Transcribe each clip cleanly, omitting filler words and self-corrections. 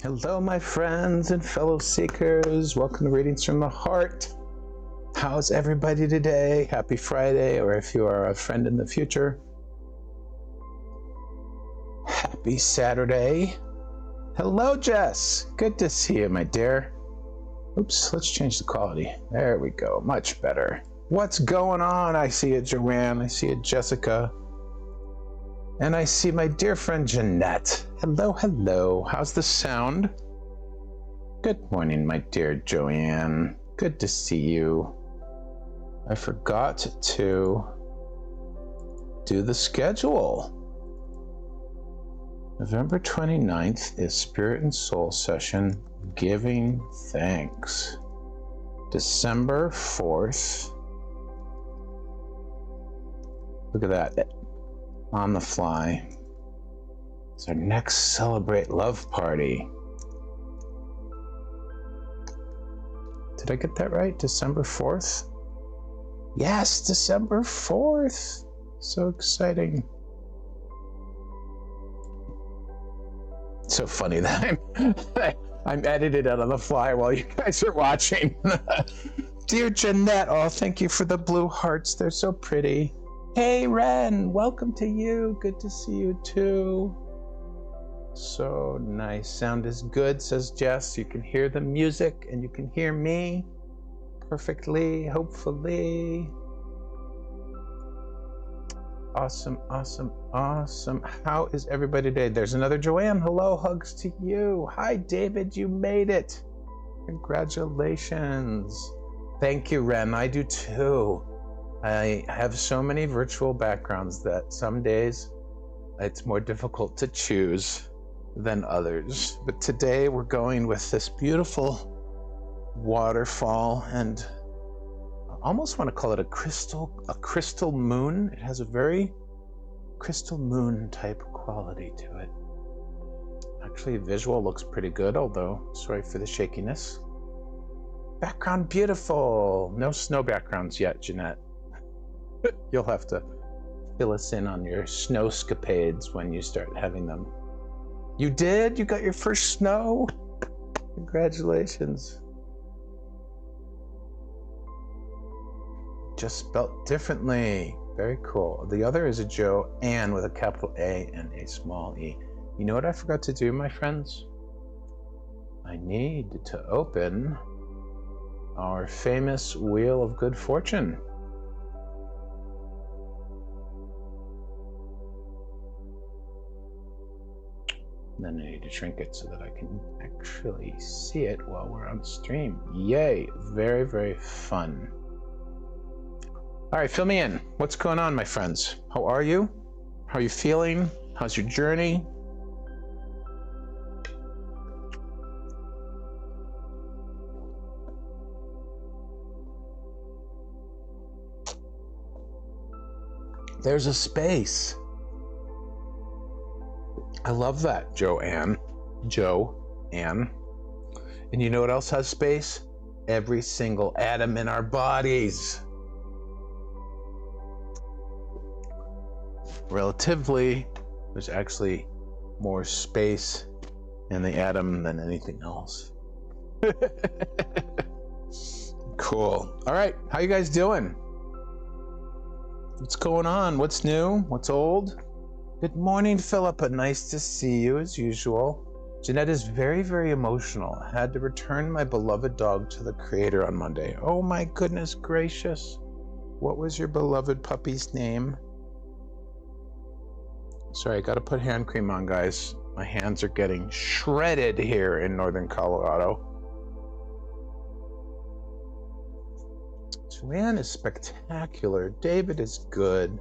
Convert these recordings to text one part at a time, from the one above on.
Hello, my friends and fellow seekers. Welcome to Readings from the Heart. How's everybody today? Happy Friday, or if you are a friend in the future, happy Saturday. Hello, Jess. Good to see you, my dear. Oops, let's change the quality. There we go, much better. What's going on? I see it, Joanne. I see it, Jessica. And I see my dear friend Jeanette. Hello, hello. How's the sound? Good morning, my dear Joanne. Good to see you. I forgot to do the schedule. November 29th is Spirit and Soul Session, Giving Thanks. December 4th. Look at that. On the fly. It's our next Celebrate Love party. Did I get that right? December 4th? Yes, December 4th. So exciting. So funny that I'm edited out on the fly while you guys are watching. Dear Jeanette, oh, thank you for the blue hearts. They're so pretty. Hey, Ren, welcome to you. Good to see you too. So nice. Sound is good, says Jess. You can hear the music and you can hear me perfectly, hopefully. Awesome, awesome, awesome. How is everybody today? There's another Joanne. Hello, hugs to you. Hi, David, you made it. Congratulations. Thank you, Ren. I do too. I have so many virtual backgrounds that some days it's more difficult to choose than others. But today we're going with this beautiful waterfall, and I almost want to call it a crystal moon. It has a very crystal moon type quality to it. Actually, visual looks pretty good, although sorry for the shakiness. Background beautiful. No snow backgrounds yet, Jeanette. You'll have to fill us in on your snowscapades when you start having them. You did? You got your first snow? Congratulations. Just spelt differently. Very cool. The other is a Joanne with a capital A and a small e. You know what I forgot to do, my friends? I need to open our famous Wheel of Good Fortune. Then I need to shrink it so that I can actually see it while we're on stream. Yay, very, very fun. All right, fill me in. What's going on, my friends? How are you? How are you feeling? How's your journey? There's a space. I love that, Joanne. And you know what else has space? Every single atom in our bodies. Relatively, there's actually more space in the atom than anything else. Cool. All right, how you guys doing? What's going on? What's new? What's old? Good morning, Philippa. Nice to see you as usual. Jeanette is very, very emotional. I had to return my beloved dog to the creator on Monday. Oh my goodness gracious. What was your beloved puppy's name? Sorry, I gotta put hand cream on, guys. My hands are getting shredded here in northern Colorado. Joanne is spectacular. David is good.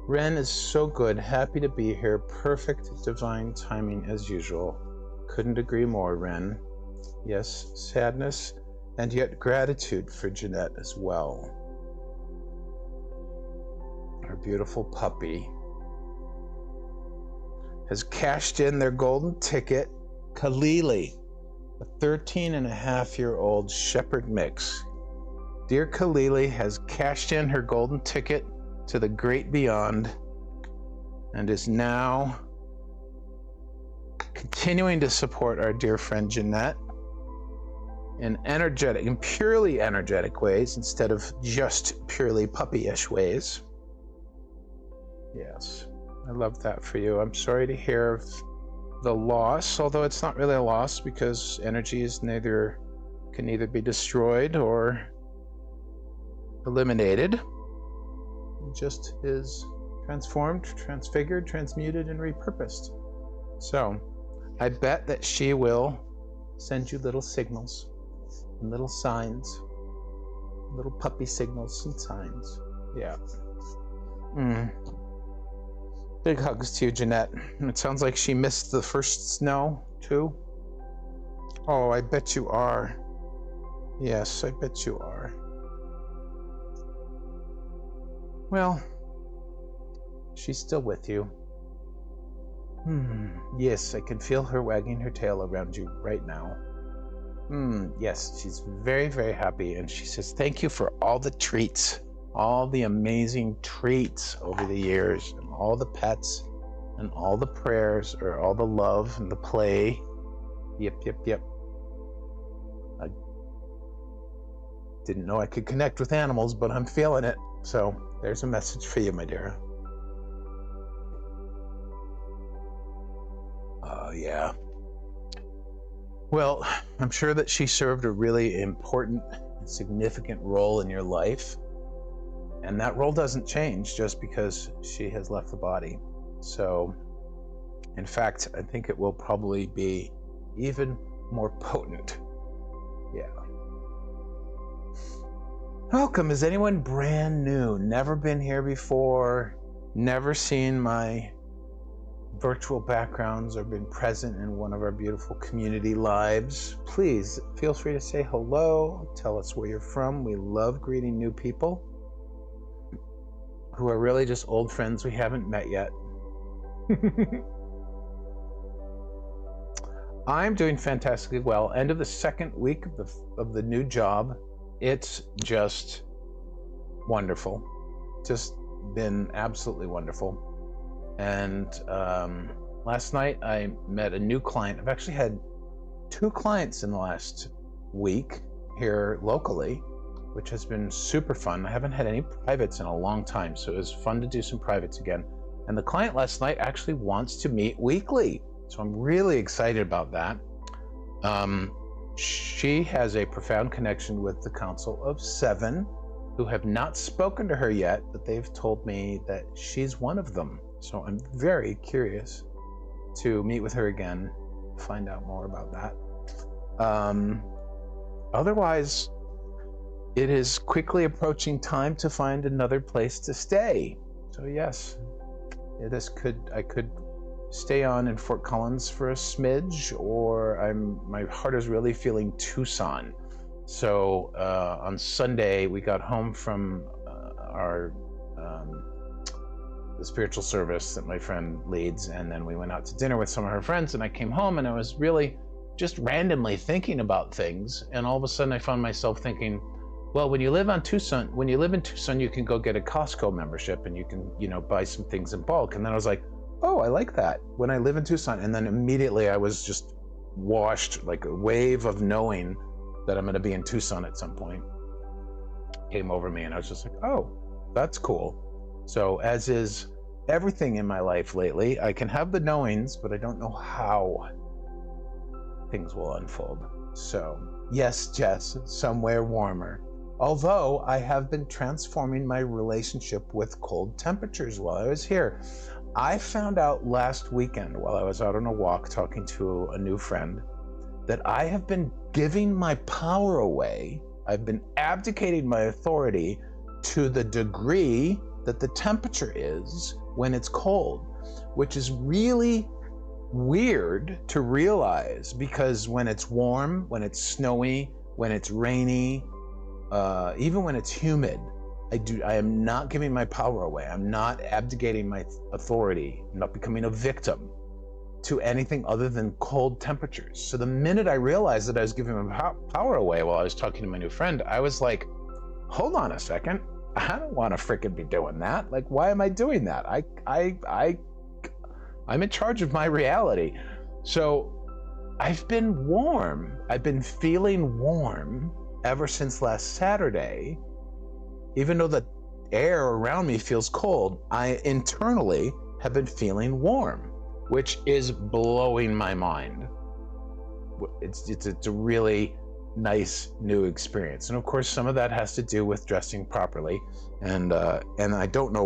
Ren is so good. Happy to be here. Perfect divine timing as usual. Couldn't agree more, Ren. Yes, sadness and yet gratitude for Jeanette as well. Our beautiful puppy has cashed in their golden ticket. Kalili, a 13-and-a-half-year-old shepherd mix. Dear Kalili has cashed in her golden ticket to the great beyond and is now continuing to support our dear friend Jeanette in energetic, in purely energetic ways instead of just purely puppyish ways. Yes, I love that for you. I'm sorry to hear of the loss, although it's not really a loss because energy is can neither be destroyed or eliminated. It just is transformed, transfigured, transmuted, and repurposed. So I bet that she will send you little signals and little signs, little puppy signals and signs. Yeah. Big hugs to you, Jeanette. It sounds like she missed the first snow, too. Oh, I bet you are. Yes, I bet you are. Well, she's still with you. Yes, I can feel her wagging her tail around you right now. Yes, she's very, very happy, and she says thank you for all the treats, all the amazing treats over the years, and all the pets, and all the prayers, or all the love and the play. Yep. I didn't know I could connect with animals, but I'm feeling it. So there's a message for you, my dear. Yeah. Well, I'm sure that she served a really important, significant role in your life. And that role doesn't change just because she has left the body. So, in fact, I think it will probably be even more potent. Yeah. Welcome. Is anyone brand new? Never been here before? Never seen my virtual backgrounds or been present in one of our beautiful community lives? Please feel free to say hello. Tell us where you're from. We love greeting new people who are really just old friends we haven't met yet. I'm doing fantastically well. End of the second week of the new job. It's just wonderful. Just been absolutely wonderful. And last night I met a new client. I've actually had 2 clients in the last week here locally, which has been super fun. I haven't had any privates in a long time, so it was fun to do some privates again. And the client last night actually wants to meet weekly, so I'm really excited about that. She has a profound connection with the Council of 7, who have not spoken to her yet, but they've told me that she's one of them. So I'm very curious to meet with her again, find out more about that. Otherwise, it is quickly approaching time to find another place to stay. So yes, I could stay on in Fort Collins for a smidge, or my heart is really feeling Tucson. So on Sunday we got home from the spiritual service that my friend leads, and then we went out to dinner with some of her friends, and I came home and I was really just randomly thinking about things, and all of a sudden I found myself thinking, well, when you live in Tucson, you can go get a Costco membership and you can, buy some things in bulk. And then I was like, oh, I like that when I live in Tucson. And then immediately I was just washed, like a wave of knowing that I'm going to be in Tucson at some point came over me, and I was just like, oh, that's cool. So as is everything in my life lately, I can have the knowings, but I don't know how things will unfold. So yes, Jess, somewhere warmer. Although I have been transforming my relationship with cold temperatures while I was here. I found out last weekend while I was out on a walk talking to a new friend that I have been giving my power away. I've been abdicating my authority to the degree that the temperature is when it's cold, which is really weird to realize, because when it's warm, when it's snowy, when it's rainy, even when it's humid, I am not giving my power away. I'm not abdicating my authority. I'm not becoming a victim to anything other than cold temperatures. So the minute I realized that I was giving my power away while I was talking to my new friend, I was like, hold on a second. I don't want to freaking be doing that. Like, why am I doing that? I'm in charge of my reality. So I've been warm. I've been feeling warm ever since last Saturday. Even though the air around me feels cold, I internally have been feeling warm, which is blowing my mind. It's a really nice new experience, and of course some of that has to do with dressing properly, and I don't know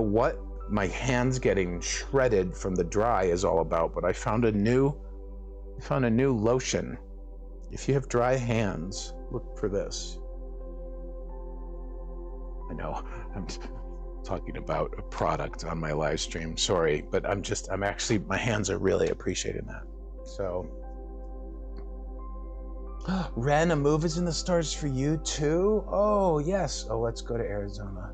what my hands getting shredded from the dry is all about, but I found a new lotion. If you have dry hands, look for this. I know I'm talking about a product on my live stream, sorry, but I'm actually, my hands are really appreciating that. So, Ren, a move is in the stars for you too? Oh, yes. Oh, let's go to Arizona.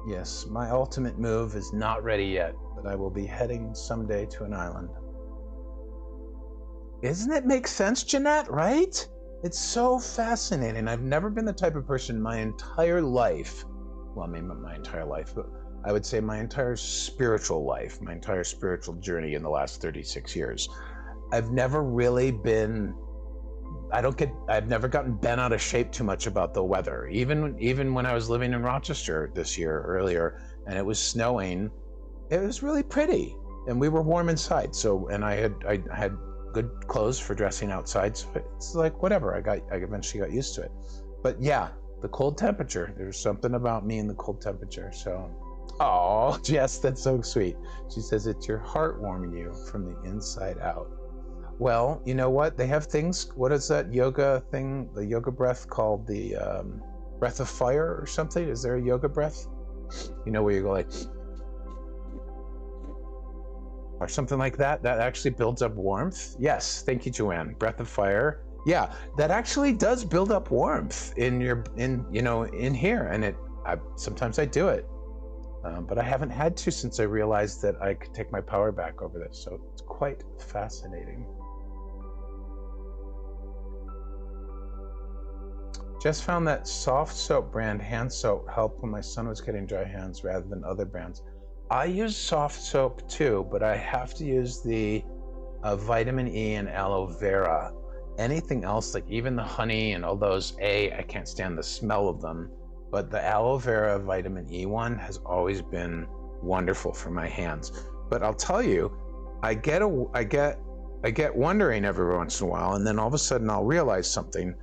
Yes, my ultimate move is not ready yet, but I will be heading someday to an island. Isn't it make sense, Jeanette, right? It's so fascinating. I've never been the type of person my entire life, well, I mean, my entire life, but I would say my entire spiritual life, my entire spiritual journey in the last 36 years. I've never really been, I've never gotten bent out of shape too much about the weather. Even when I was living in Rochester this year earlier and it was snowing, it was really pretty and we were warm inside. So, and I had good clothes for dressing outside. So it's like, whatever, I eventually got used to it. But yeah, the cold temperature, there's something about me in the cold temperature. So, oh, Jess, that's so sweet. She says it's your heart warming you from the inside out. Well, you know what? They have things, what is that yoga thing, the yoga breath called the breath of fire or something? Is there a yoga breath? You know, where you go like, or something like that, that actually builds up warmth? Yes, thank you, Joanne. Breath of fire. Yeah, that actually does build up warmth in here, and sometimes I do it. But I haven't had to since I realized that I could take my power back over this. So it's quite fascinating. Just found that soft soap brand hand soap helped when my son was getting dry hands rather than other brands. I use soft soap too, but I have to use the vitamin E and aloe vera. Anything else, like even the honey and all those, I can't stand the smell of them. But the aloe vera vitamin E one has always been wonderful for my hands. But I'll tell you, I get wondering every once in a while, and then all of a sudden I'll realize something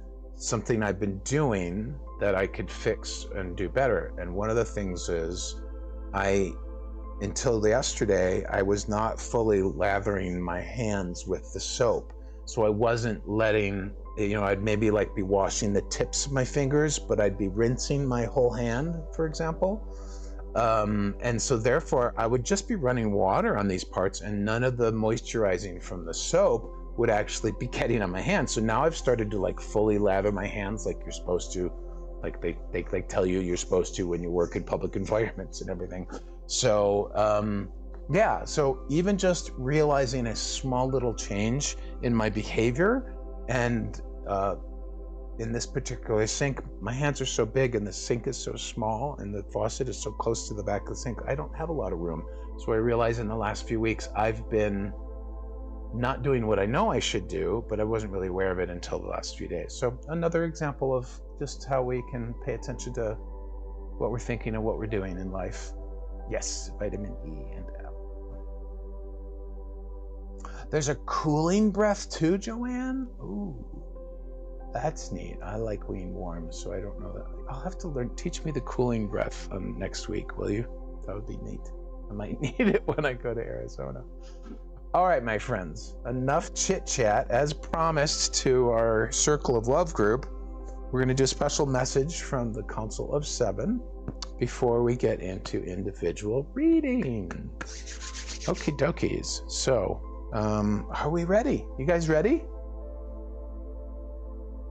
I've been doing that I could fix and do better. And one of the things is, until yesterday, I was not fully lathering my hands with the soap. So I wasn't letting, I'd maybe be washing the tips of my fingers, but I'd be rinsing my whole hand, for example. And so therefore I would just be running water on these parts and none of the moisturizing from the soap would actually be getting on my hands. So now I've started to fully lather my hands like you're supposed to, like they tell you you're supposed to when you work in public environments and everything. So yeah, so even just realizing a small little change in my behavior, and in this particular sink, my hands are so big and the sink is so small and the faucet is so close to the back of the sink, I don't have a lot of room. So I realized in the last few weeks I've been not doing what I know I should do, but I wasn't really aware of it until the last few days. So another example of just how we can pay attention to what we're thinking and what we're doing in life. Yes, vitamin E and L. There's a cooling breath too, Joanne? Ooh, that's neat. I like being warm, so I don't know that. I'll have to teach me the cooling breath next week, will you? That would be neat. I might need it when I go to Arizona. All right, my friends, enough chit chat. As promised to our Circle of Love group, we're going to do a special message from the Council of Seven before we get into individual reading. Okie dokies. So, are we ready? You guys ready?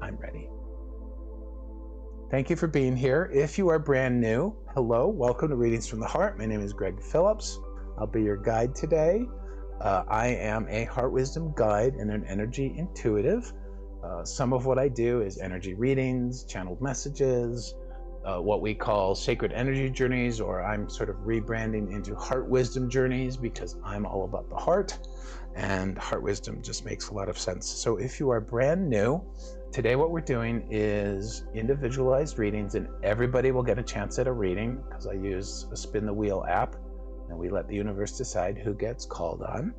I'm ready. Thank you for being here. If you are brand new, hello, welcome to Readings from the Heart. My name is Greg Phillips. I'll be your guide today. I am a heart wisdom guide and an energy intuitive. Some of what I do is energy readings, channeled messages, what we call sacred energy journeys, or I'm sort of rebranding into heart wisdom journeys because I'm all about the heart, and heart wisdom just makes a lot of sense. So if you are brand new, today what we're doing is individualized readings, and everybody will get a chance at a reading because I use a spin the wheel app, and we let the universe decide who gets called on.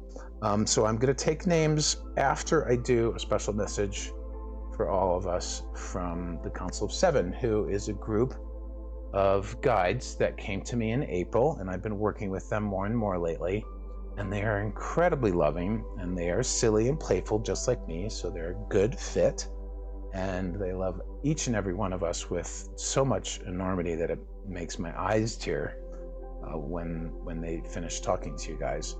So I'm going to take names after I do a special message for all of us from the Council of Seven, who is a group of guides that came to me in April, and I've been working with them more and more lately. And they are incredibly loving, and they are silly and playful just like me, so they're a good fit. And they love each and every one of us with so much enormity that it makes my eyes tear when they finish talking to you guys.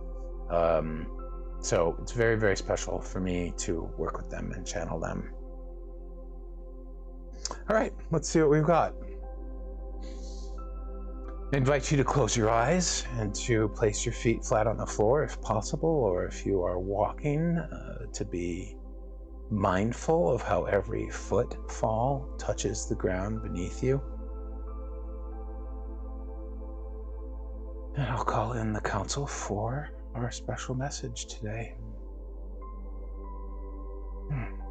So it's very, very special for me to work with them and channel them. All right, let's see what we've got. I invite you to close your eyes and to place your feet flat on the floor if possible, or if you are walking, to be mindful of how every footfall touches the ground beneath you. And I'll call in the council for our special message today.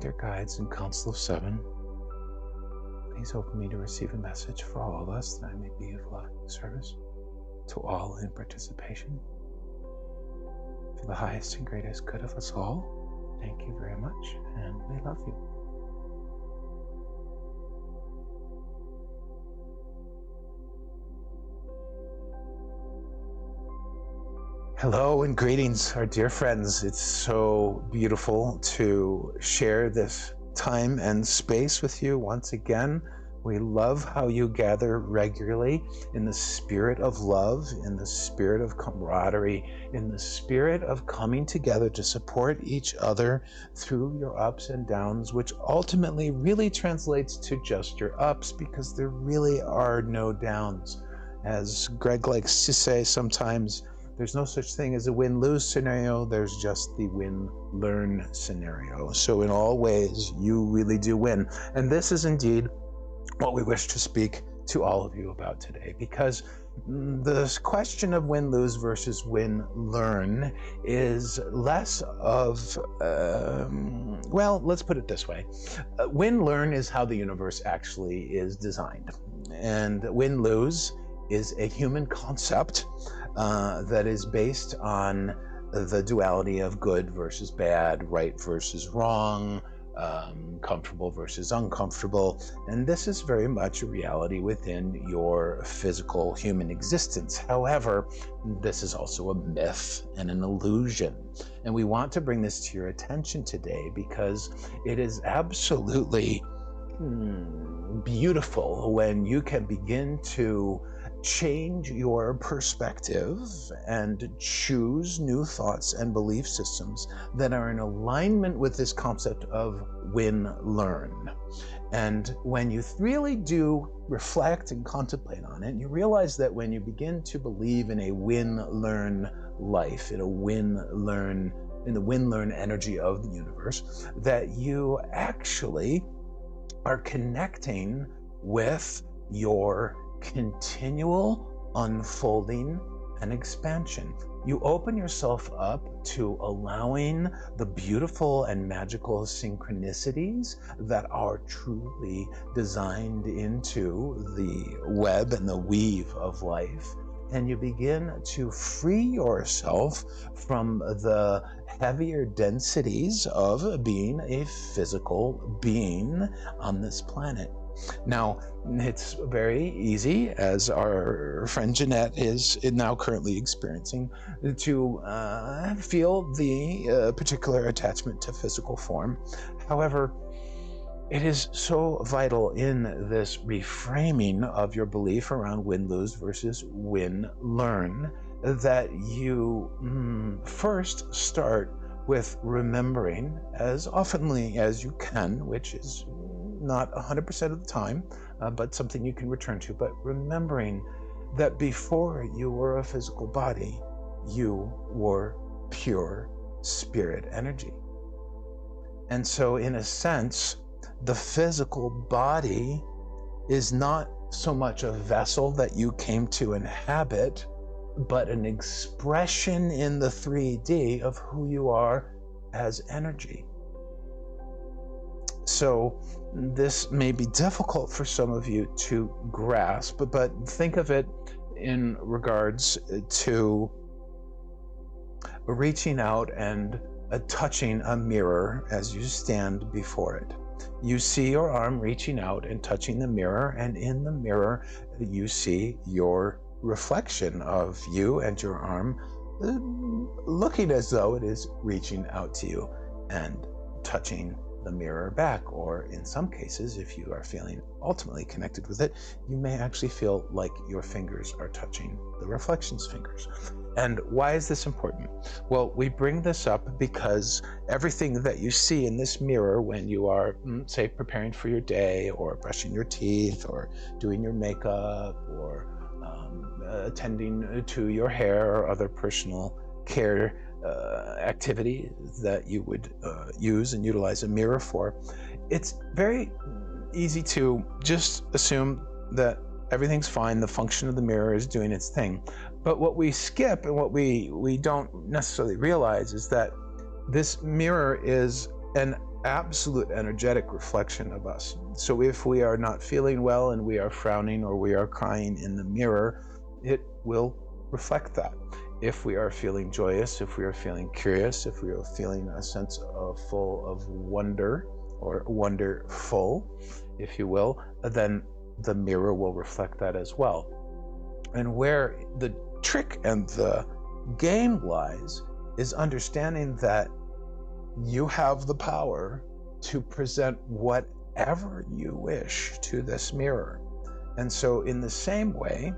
Dear guides and Council of Seven, please open me to receive a message for all of us, that I may be of loving service to all in participation. For the highest and greatest good of us all, thank you very much, and we love you. Hello and greetings, our dear friends. It's so beautiful to share this time and space with you once again. We love how you gather regularly in the spirit of love, in the spirit of camaraderie, in the spirit of coming together to support each other through your ups and downs, which ultimately really translates to just your ups, because there really are no downs. As Greg likes to say sometimes, there's no such thing as a win-lose scenario, there's just the win-learn scenario. So in all ways, you really do win. And this is indeed what we wish to speak to all of you about today, because the question of win-lose versus win-learn is less of, well, let's put it this way. Win-learn is how the universe actually is designed. And win-lose is a human concept that is based on the duality of good versus bad, right versus wrong, comfortable versus uncomfortable. And this is very much a reality within your physical human existence. However, this is also a myth and an illusion. And we want to bring this to your attention today because it is absolutely beautiful when you can begin to change your perspective and choose new thoughts and belief systems that are in alignment with this concept of win-learn. And when you really do reflect and contemplate on it, you realize that when you begin to believe in a win-learn life, in the win-learn energy of the universe, that you actually are connecting with your continual unfolding and expansion. You open yourself up to allowing the beautiful and magical synchronicities that are truly designed into the web and the weave of life. And you begin to free yourself from the heavier densities of being a physical being on this planet. Now, it's very easy, as our friend Jeanette is now currently experiencing, to feel the particular attachment to physical form. However, it is so vital in this reframing of your belief around win-lose versus win-learn that you first start with remembering as oftenly as you can, which is not 100% of the time, but something you can return to, but remembering that before you were a physical body, you were pure spirit energy. And so in a sense, the physical body is not so much a vessel that you came to inhabit, but an expression in the 3D of who you are as energy. So this may be difficult for some of you to grasp, but think of it in regards to reaching out and touching a mirror as you stand before it. You see your arm reaching out and touching the mirror, and in the mirror you see your reflection of you and your arm looking as though it is reaching out to you and touching the mirror back. Or in some cases, if you are feeling ultimately connected with it, you may actually feel like your fingers are touching the reflection's fingers. And why is this important? Well, we bring this up because everything that you see in this mirror when you are, say, preparing for your day, or brushing your teeth, or doing your makeup, or attending to your hair or other personal care activity that you would use and utilize a mirror for, it's very easy to just assume that everything's fine, the function of the mirror is doing its thing. But what we skip and what we don't necessarily realize is that this mirror is an absolute energetic reflection of us. So if we are not feeling well and we are frowning or we are crying in the mirror, it will reflect that. If we are feeling joyous, if we are feeling curious, if we are feeling a sense of full of wonder, or wonderful, if you will, then the mirror will reflect that as well. And where the trick and the game lies is understanding that you have the power to present whatever you wish to this mirror. And so in the same way,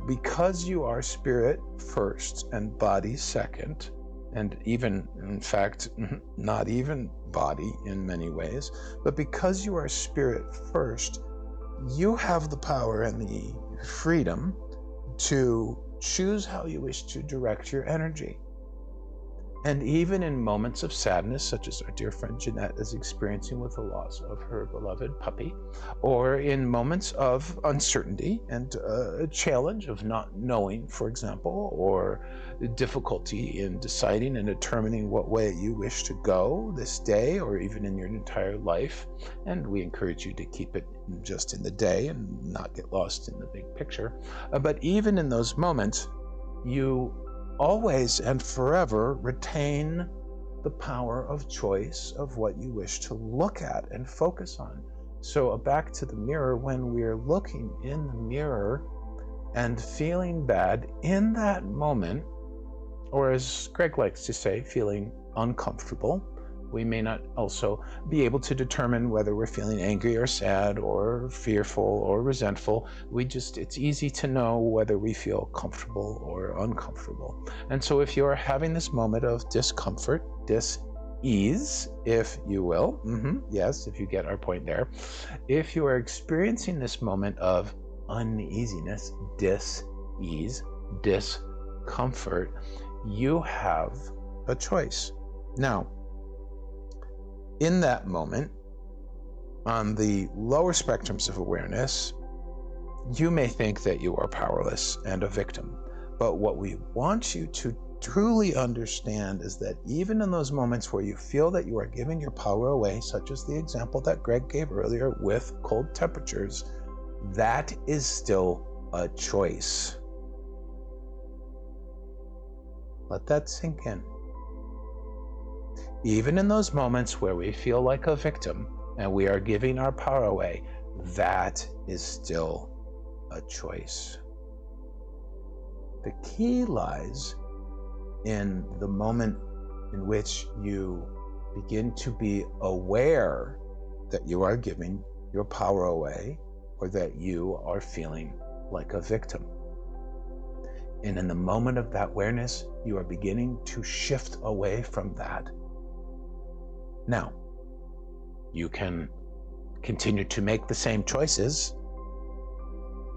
because you are spirit first and body second, and even, in fact, not even body in many ways, but because you are spirit first, you have the power and the freedom to choose how you wish to direct your energy. And even in moments of sadness, such as our dear friend Jeanette is experiencing with the loss of her beloved puppy, or in moments of uncertainty and a challenge of not knowing, for example, or difficulty in deciding and determining what way you wish to go this day, or even in your entire life, and we encourage you to keep it just in the day and not get lost in the big picture. But even in those moments, you always and forever retain the power of choice of what you wish to look at and focus on. So back to the mirror, when we're looking in the mirror and feeling bad in that moment, or as Greg likes to say, feeling uncomfortable, we may not also be able to determine whether we're feeling angry or sad or fearful or resentful. It's easy to know whether we feel comfortable or uncomfortable. And so if you're having this moment of discomfort, dis-ease, if you will, yes, if you get our point there, if you are experiencing this moment of uneasiness, dis-ease, discomfort, you have a choice. Now, in that moment, on the lower spectrums of awareness, you may think that you are powerless and a victim. But what we want you to truly understand is that even in those moments where you feel that you are giving your power away, such as the example that Greg gave earlier with cold temperatures, that is still a choice. Let that sink in. Even in those moments where we feel like a victim and we are giving our power away, that is still a choice. The key lies in the moment in which you begin to be aware that you are giving your power away, or that you are feeling like a victim. And in the moment of that awareness, you are beginning to shift away from that. Now, you can continue to make the same choices.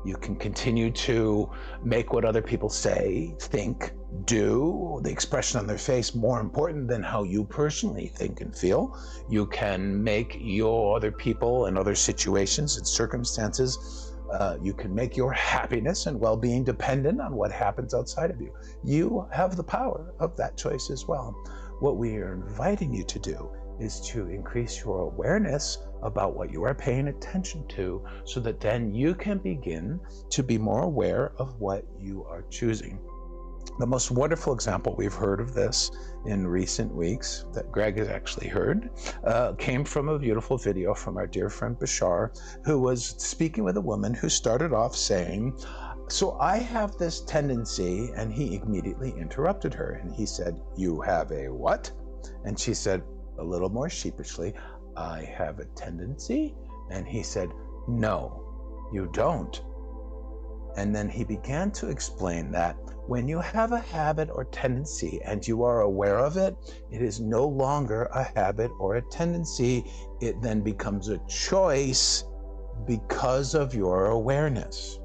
You can continue to make what other people say, think, do, the expression on their face more important than how you personally think and feel. You can make your other people and other situations and circumstances You can make your happiness and well-being dependent on what happens outside of you. You have the power of that choice as well. What we are inviting you to do is to increase your awareness about what you are paying attention to, so that then you can begin to be more aware of what you are choosing. The most wonderful example we've heard of this in recent weeks, that Greg has actually heard, came from a beautiful video from our dear friend Bashar, who was speaking with a woman who started off saying, "So I have this tendency," and he immediately interrupted her and he said, "You have a what?" And she said, a little more sheepishly, "I have a tendency." And he said, "No, you don't." And then he began to explain that when you have a habit or tendency and you are aware of it, it is no longer a habit or a tendency. It then becomes a choice because of your awareness.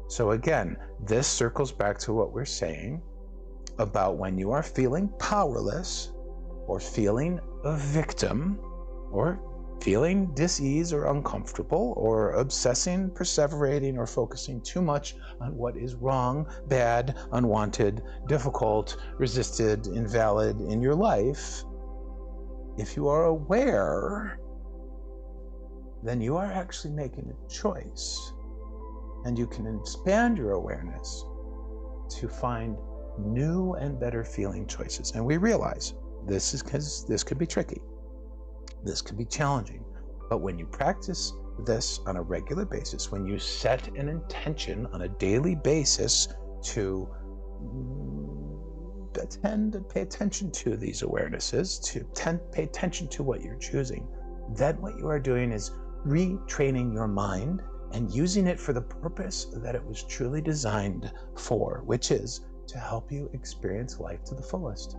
So again, this circles back to what we're saying about when you are feeling powerless, or feeling a victim, or feeling dis-ease or uncomfortable, or obsessing, perseverating, or focusing too much on what is wrong, bad, unwanted, difficult, resisted, invalid in your life. If you are aware, then you are actually making a choice, and you can expand your awareness to find new and better feeling choices. And we realize this is because this could be tricky. This could be challenging. But when you practice this on a regular basis, when you set an intention on a daily basis to pay attention to these awarenesses, to pay attention to what you're choosing, then what you are doing is retraining your mind and using it for the purpose that it was truly designed for, which is to help you experience life to the fullest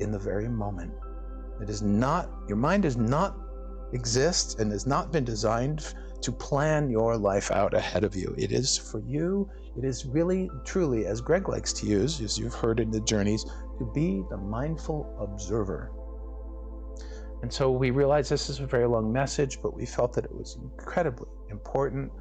in the very moment. It is not, your mind does not exist and has not been designed to plan your life out ahead of you. It is for you. It is really, truly, as Greg likes to use, as you've heard in the journeys, to be the mindful observer. And so we realize this is a very long message, but we felt that it was incredibly important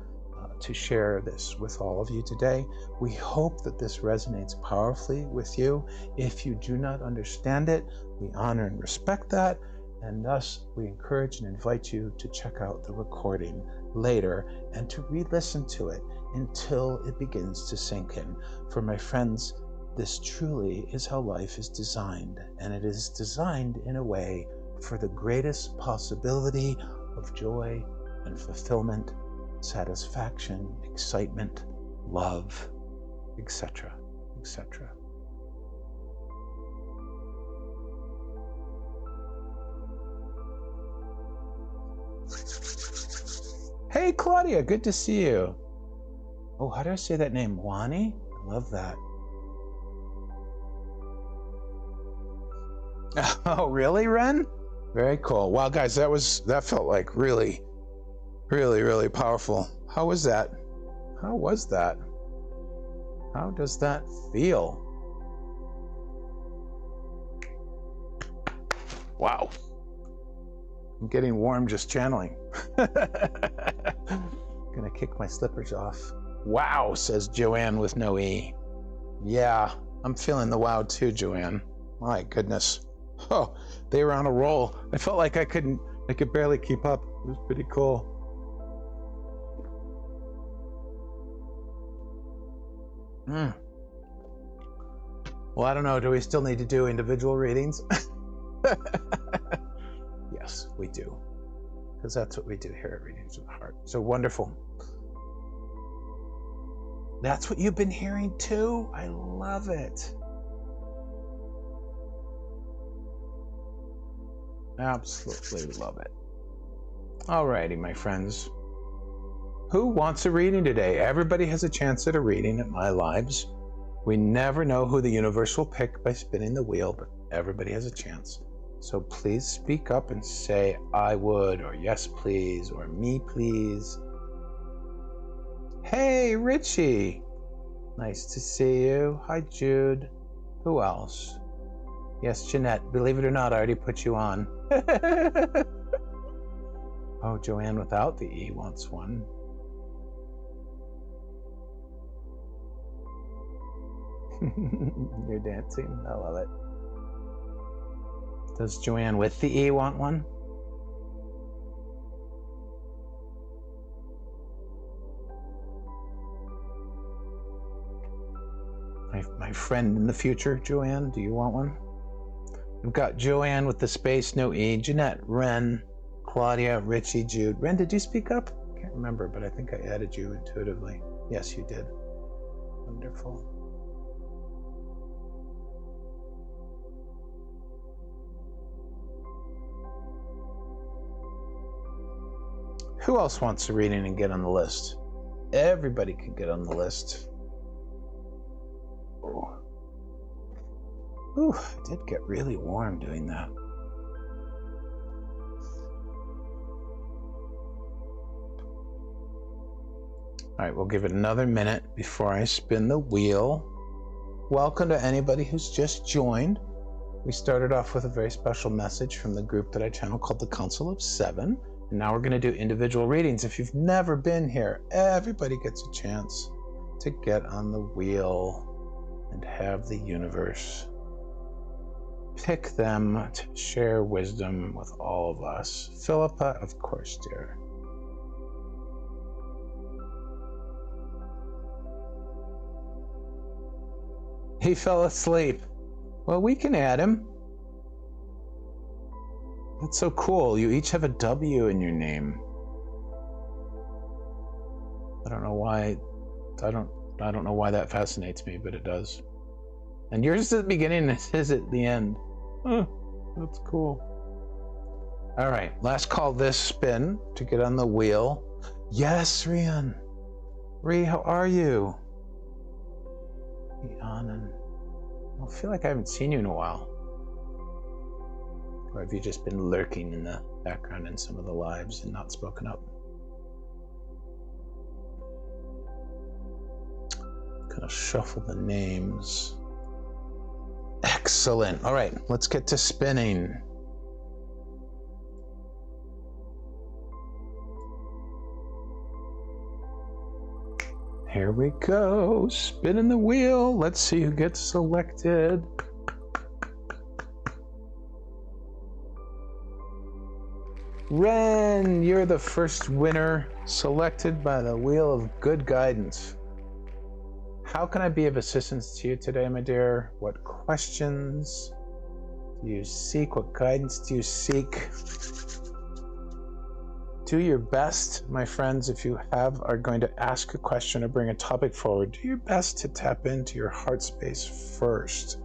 to share this with all of you today. We hope that this resonates powerfully with you. If you do not understand it, we honor and respect that, and thus we encourage and invite you to check out the recording later and to re-listen to it until it begins to sink in. For my friends, this truly is how life is designed, and it is designed in a way for the greatest possibility of joy and fulfillment, satisfaction, excitement, love, etc., etc. Hey, Claudia, good to see you. Oh, how do I say that name? Wani? I love that. Oh, really, Ren? Very cool. Wow, guys, that felt like really, really, really powerful. How was that? How was that? How does that feel? Wow. I'm getting warm just channeling. Gonna kick my slippers off. Wow, says Joanne with no E. Yeah, I'm feeling the wow too, Joanne. My goodness. Oh, they were on a roll. I felt like I could barely keep up. It was pretty cool. Well, I don't know. Do we still need to do individual readings? Yes, we do. Because that's what we do here at Readings of the Heart. So wonderful. That's what you've been hearing too? I love it. Absolutely love it. Alrighty, my friends. Who wants a reading today? Everybody has a chance at a reading at My Lives. We never know who the universe will pick by spinning the wheel, but everybody has a chance. So please speak up and say, I would, or yes, please, or me, please. Hey, Richie. Nice to see you. Hi, Jude. Who else? Yes, Jeanette. Believe it or not, I already put you on. Oh, Joanne without the E wants one. You're dancing. I love it. Does Joanne with the E want one? My friend in the future, Joanne, do you want one? We've got Joanne with the space, no E, Jeanette, Ren, Claudia, Richie, Jude. Ren, did you speak up? I can't remember, but I think I added you intuitively. Yes, you did. Wonderful. Who else wants a reading and get on the list? Everybody can get on the list. Oh. Ooh, it did get really warm doing that. All right, we'll give it another minute before I spin the wheel. Welcome to anybody who's just joined. We started off with a very special message from the group that I channel called the Council of Seven. And now we're going to do individual readings. If you've never been here, everybody gets a chance to get on the wheel and have the universe pick them to share wisdom with all of us. Philippa, of course, dear. He fell asleep. Well, we can add him. That's so cool. You each have a W in your name. I don't know why. I don't know why that fascinates me, but it does. And yours is at the beginning and his at the end. Oh, that's cool. All right, last call this spin to get on the wheel. Yes, Rian. Ree, how are you? Rhiannon. I feel like I haven't seen you in a while. Or have you just been lurking in the background in some of the lives and not spoken up? Kind of shuffle the names. Excellent. All right, let's get to spinning. Here we go. Spinning the wheel. Let's see who gets selected. Ren, you're the first winner selected by the Wheel of Good Guidance. How can I be of assistance to you today, my dear? What questions do you seek? What guidance do you seek? Do your best, my friends, if you are going to ask a question or bring a topic forward, do your best to tap into your heart space first.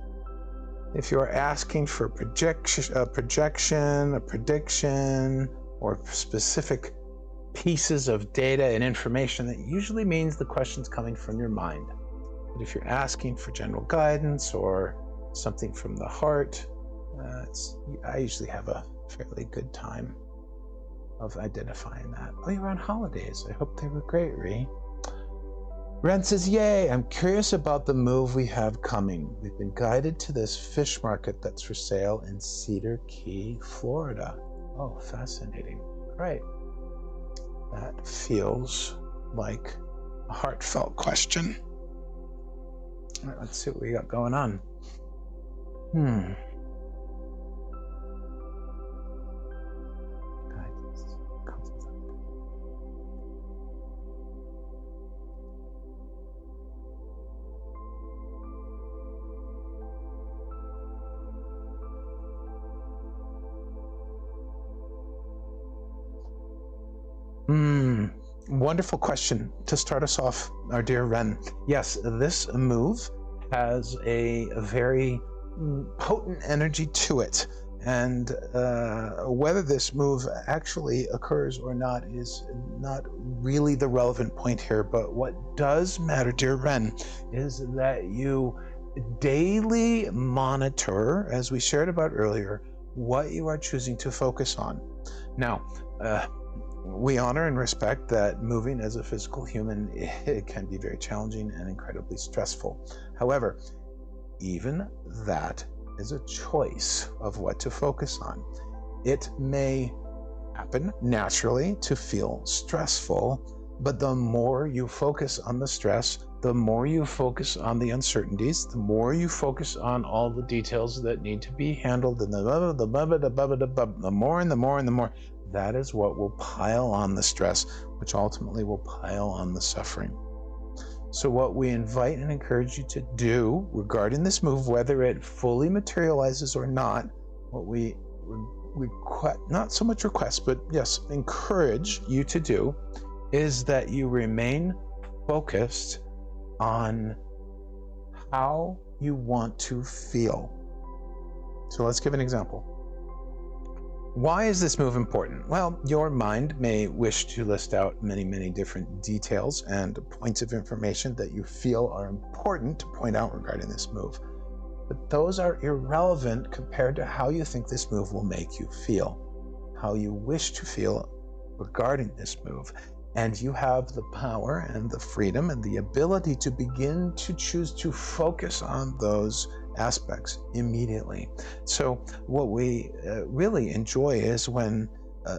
If you are asking for a projection, a prediction, or specific pieces of data and information, that usually means the question's coming from your mind. But if you're asking for general guidance or something from the heart, I usually have a fairly good time of identifying that. Oh, you were on holidays. I hope they were great, Ree. Ren says, yay, I'm curious about the move we have coming. We've been guided to this fish market that's for sale in Cedar Key, Florida. Oh, fascinating. Great. That feels like a heartfelt question. All right, let's see what we got going on. Wonderful question to start us off, our dear Ren. Yes, this move has a very potent energy to it, and whether this move actually occurs or not is not really the relevant point here, but what does matter, dear Ren, is that you daily monitor, as we shared about earlier, what you are choosing to focus on. Now, we honor and respect that moving as a physical human, it can be very challenging and incredibly stressful. However, even that is a choice of what to focus on. It may happen naturally to feel stressful, but the more you focus on the stress, the more you focus on the uncertainties, the more you focus on all the details that need to be handled, and the more and the more and the more, that is what will pile on the stress, which ultimately will pile on the suffering. So what we invite and encourage you to do regarding this move, whether it fully materializes or not, what we not so much request, but yes, encourage you to do, is that you remain focused on how you want to feel. So let's give an example. Why is this move important? Well, your mind may wish to list out many, many different details and points of information that you feel are important to point out regarding this move. But those are irrelevant compared to how you think this move will make you feel, how you wish to feel regarding this move. And you have the power and the freedom and the ability to begin to choose to focus on those aspects immediately. So what we really enjoy is when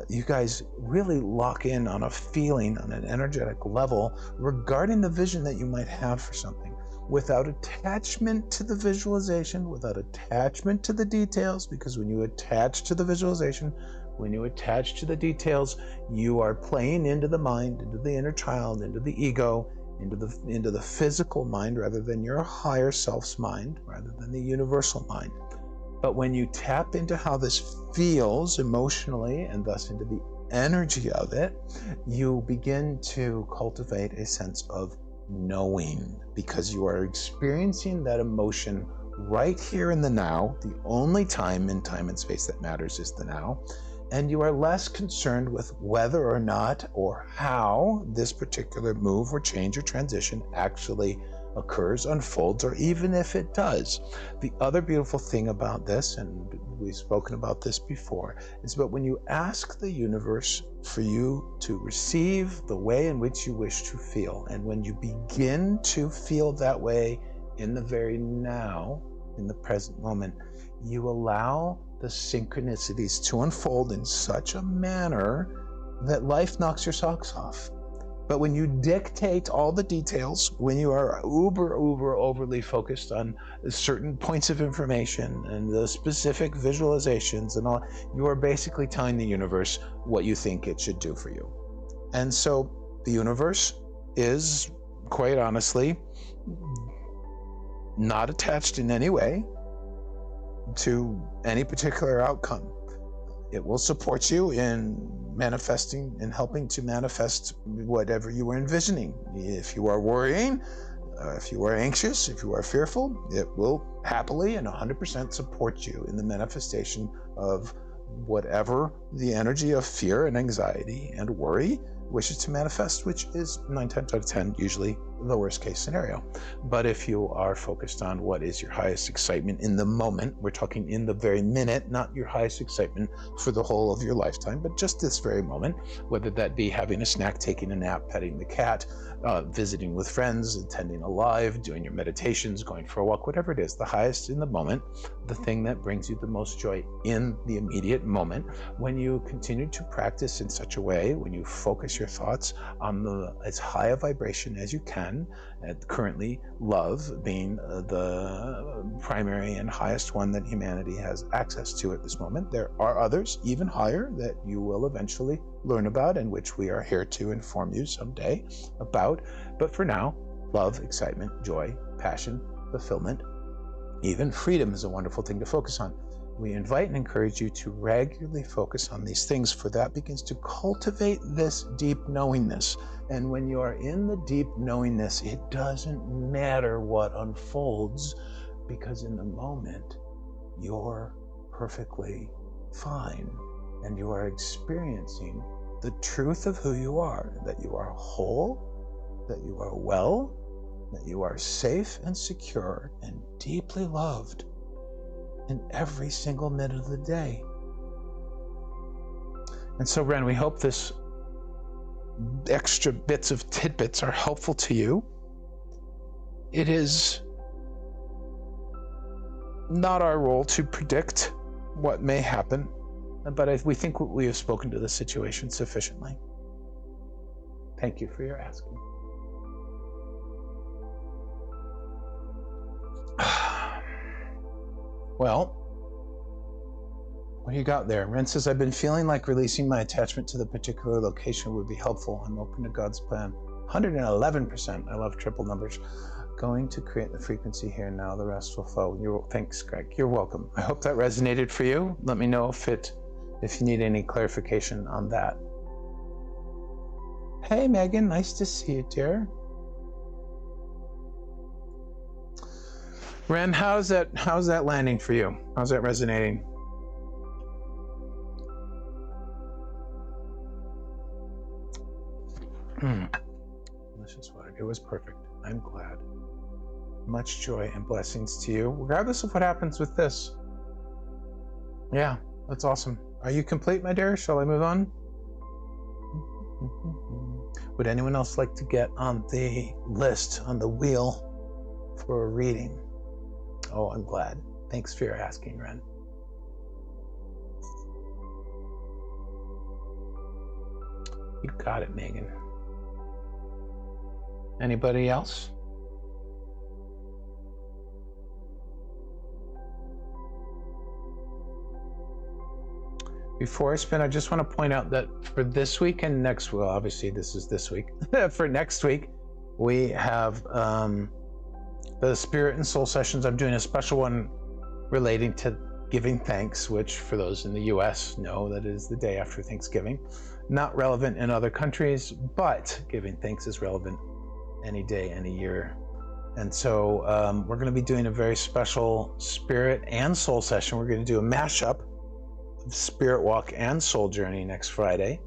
you guys really lock in on a feeling on an energetic level regarding the vision that you might have for something, without attachment to the visualization, without attachment to the details, because when you attach to the visualization, when you attach to the details, you are playing into the mind, into the inner child, into the ego, into the physical mind rather than your higher self's mind, rather than the universal mind. But when you tap into how this feels emotionally and thus into the energy of it, you begin to cultivate a sense of knowing, because you are experiencing that emotion right here in the now. The only time in time and space that matters is the now. And you are less concerned with whether or not or how this particular move or change or transition actually occurs, unfolds, or even if it does. The other beautiful thing about this, and we've spoken about this before, is that when you ask the universe for you to receive the way in which you wish to feel, and when you begin to feel that way in the very now, in the present moment, you allow the synchronicities to unfold in such a manner that life knocks your socks off. But when you dictate all the details, when you are overly focused on certain points of information and the specific visualizations and all, you are basically telling the universe what you think it should do for you. And so the universe is, quite honestly, not attached in any way to any particular outcome. It will support you in manifesting and helping to manifest whatever you are envisioning. If you are worrying, if you are anxious, if you are fearful, it will happily and 100% support you in the manifestation of whatever the energy of fear and anxiety and worry wishes to manifest, which is 9 times out of 10 usually the worst case scenario. But if you are focused on what is your highest excitement in the moment, we're talking in the very minute, not your highest excitement for the whole of your lifetime, but just this very moment, whether that be having a snack, taking a nap, petting the cat, visiting with friends, attending a live, doing your meditations, going for a walk, whatever it is, the highest in the moment, the thing that brings you the most joy in the immediate moment. When you continue to practice in such a way, when you focus your thoughts on as high a vibration as you can, currently love being the primary and highest one that humanity has access to at this moment. There are others even higher that you will eventually learn about, and which we are here to inform you someday about. But for now, love, excitement, joy, passion, fulfillment, even freedom is a wonderful thing to focus on. We invite and encourage you to regularly focus on these things, for that begins to cultivate this deep knowingness. And when you are in the deep knowingness, it doesn't matter what unfolds, because in the moment, you're perfectly fine. And you are experiencing the truth of who you are, that you are whole, that you are well, that you are safe and secure and deeply loved in every single minute of the day. And so, Ren, we hope this extra bits of tidbits are helpful to you. It is not our role to predict what may happen, but we think we have spoken to the situation sufficiently. Thank you for your asking. Well, what do you got there? Ren says, I've been feeling like releasing my attachment to the particular location would be helpful. I'm open to God's plan. 111%. I love triple numbers. Going to create the frequency here now. The rest will flow. Thanks, Greg. You're welcome. I hope that resonated for you. Let me know if you need any clarification on that. Hey, Megan. Nice to see you, dear. Ren, how's that landing for you? How's that resonating? Delicious water. It was perfect. I'm glad. Much joy and blessings to you, regardless of what happens with this. Yeah, that's awesome. Are you complete, my dear? Shall I move on? Would anyone else like to get on the list, on the wheel for a reading? Oh, I'm glad. Thanks for your asking, Ren. You got it, Megan. Anybody else? Before I spin, I just want to point out that for this week and next, well, obviously this is this week. For next week, we have the Spirit and Soul sessions. I'm doing a special one relating to giving thanks, which for those in the US know that is the day after Thanksgiving. Not relevant in other countries, but giving thanks is relevant any day, any year. And so we're going to be doing a very special Spirit and Soul session. We're going to do a mashup of Spirit Walk and Soul Journey next Friday,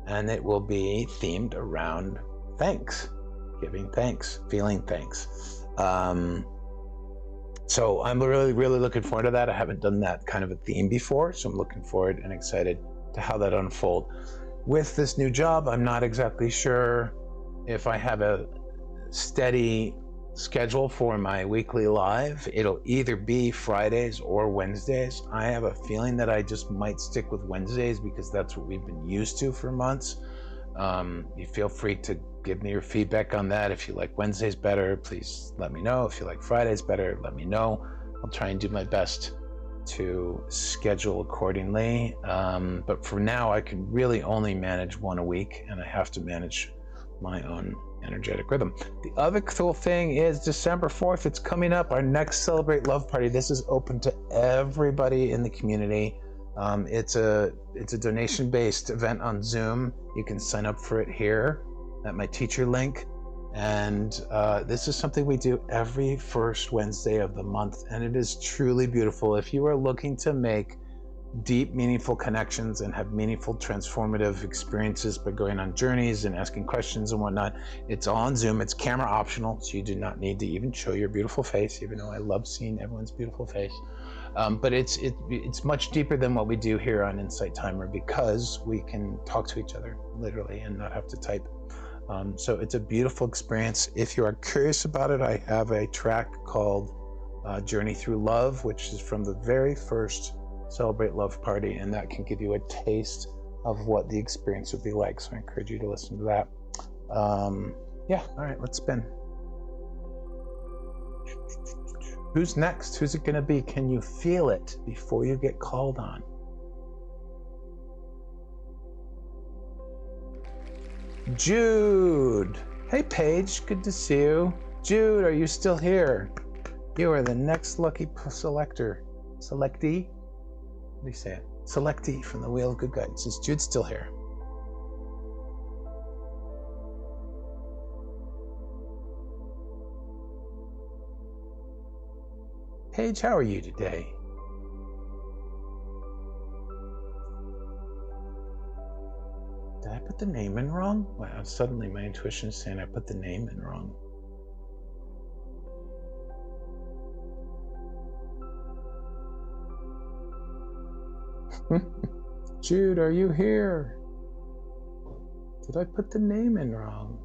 and it will be themed around thanks, giving thanks, feeling thanks. So I'm really, really looking forward to that. I haven't done that kind of a theme before, so I'm looking forward and excited to how that unfolds. With this new job, I'm not exactly sure if I have a steady schedule for my weekly live. It'll either be Fridays or Wednesdays. I have a feeling that I just might stick with Wednesdays because that's what we've been used to for months. You feel free to give me your feedback on that. If you like Wednesdays better, please let me know. If you like Fridays better, let me know. I'll try and do my best to schedule accordingly. But for now, I can really only manage one a week, and I have to manage my own energetic rhythm. The other cool thing is December 4th, it's coming up, our next Celebrate Love Party. This is open to everybody in the community. It's a donation-based event on Zoom. You can sign up for it here at my teacher link. And this is something we do every first Wednesday of the month, and it is truly beautiful. If you are looking to make deep, meaningful connections and have meaningful, transformative experiences by going on journeys and asking questions and whatnot, it's all on Zoom. It's camera optional, so you do not need to even show your beautiful face, even though I love seeing everyone's beautiful face. But it's much deeper than what we do here on Insight Timer because we can talk to each other literally and not have to type. So it's a beautiful experience. If you are curious about it, I have a track called Journey Through Love, which is from the very first Celebrate Love Party, and that can give you a taste of what the experience would be like. So I encourage you to listen to that. Yeah, all right, let's spin. Who's next? Who's it gonna be? Can you feel it before you get called on? Jude. Hey, Paige, good to see you. Jude, are you still here? You are the next lucky selectee. What do you say? Selectee from the Wheel of Good Guidance. Is Jude still here? Paige, how are you today? Did I put the name in wrong? Wow, suddenly my intuition is saying I put the name in wrong. Jude, are you here? Did I put the name in wrong?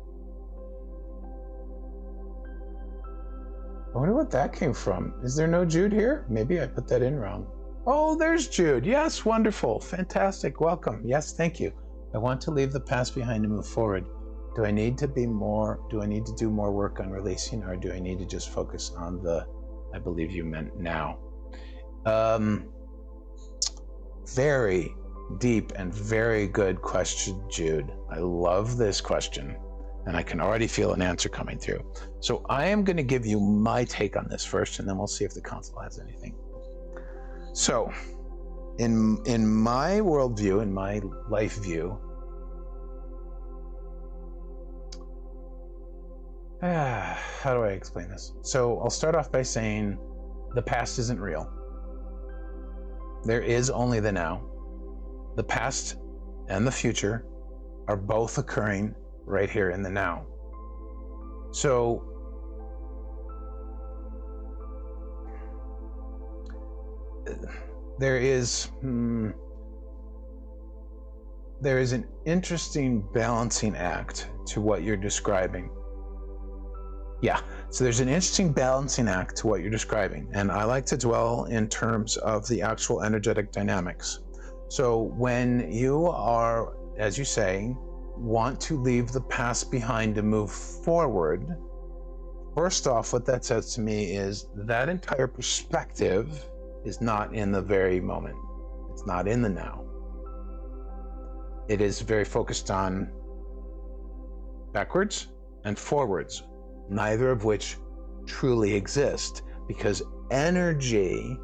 I wonder what that came from. Is there no Jude here? Maybe I put that in wrong. Oh, there's Jude. Yes, wonderful. Fantastic. Welcome. Yes, thank you. I want to leave the past behind and move forward. Do I need to do more work on releasing, or do I need to just focus on the, I believe you meant now? Very deep and very good question, Jude. I love this question, and I can already feel an answer coming through. So I am going to give you my take on this first, and then we'll see if the council has anything. So, in my worldview, in my life view, how do I explain this? So I'll start off by saying the past isn't real. There is only the now. The past and the future are both occurring right here in the now. So there is an interesting balancing act to what you're describing. Yeah, so there's an interesting balancing act to what you're describing, and I like to dwell in terms of the actual energetic dynamics. So when you are, as you say, want to leave the past behind to move forward, first off, what that says to me is that entire perspective is not in the very moment. It's not in the now. It is very focused on backwards and forwards, neither of which truly exist, because energy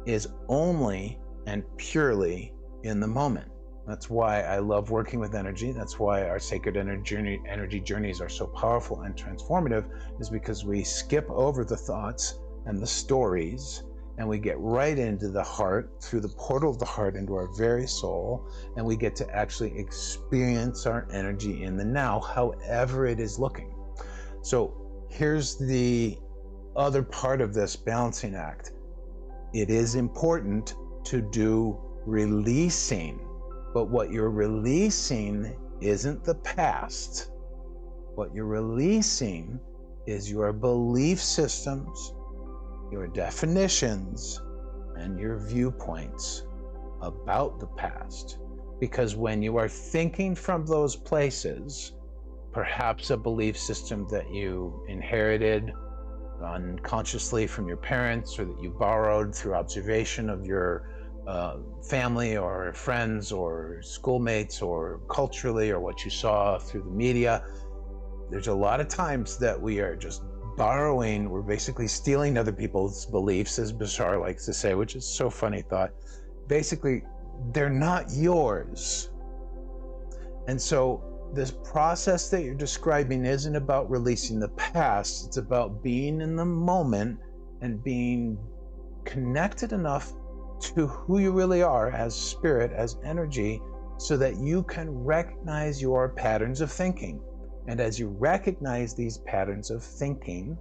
is only and purely in the moment. That's why I love working with energy. That's why our sacred energy journeys are so powerful and transformative, is because we skip over the thoughts and the stories, and we get right into the heart, through the portal of the heart into our very soul, and we get to actually experience our energy in the now, however it is looking. So here's the other part of this balancing act. It is important to do releasing, but what you're releasing isn't the past. What you're releasing is your belief systems, your definitions, and your viewpoints about the past. Because when you are thinking from those places, perhaps a belief system that you inherited unconsciously from your parents, or that you borrowed through observation of your family or friends or schoolmates, or culturally, or what you saw through the media. There's a lot of times that we are just borrowing, we're basically stealing other people's beliefs, as Bashar likes to say, which is so funny thought. Basically, they're not yours. And so this process that you're describing isn't about releasing the past. It's about being in the moment and being connected enough to who you really are as spirit, as energy, so that you can recognize your patterns of thinking. And as you recognize these patterns of thinking,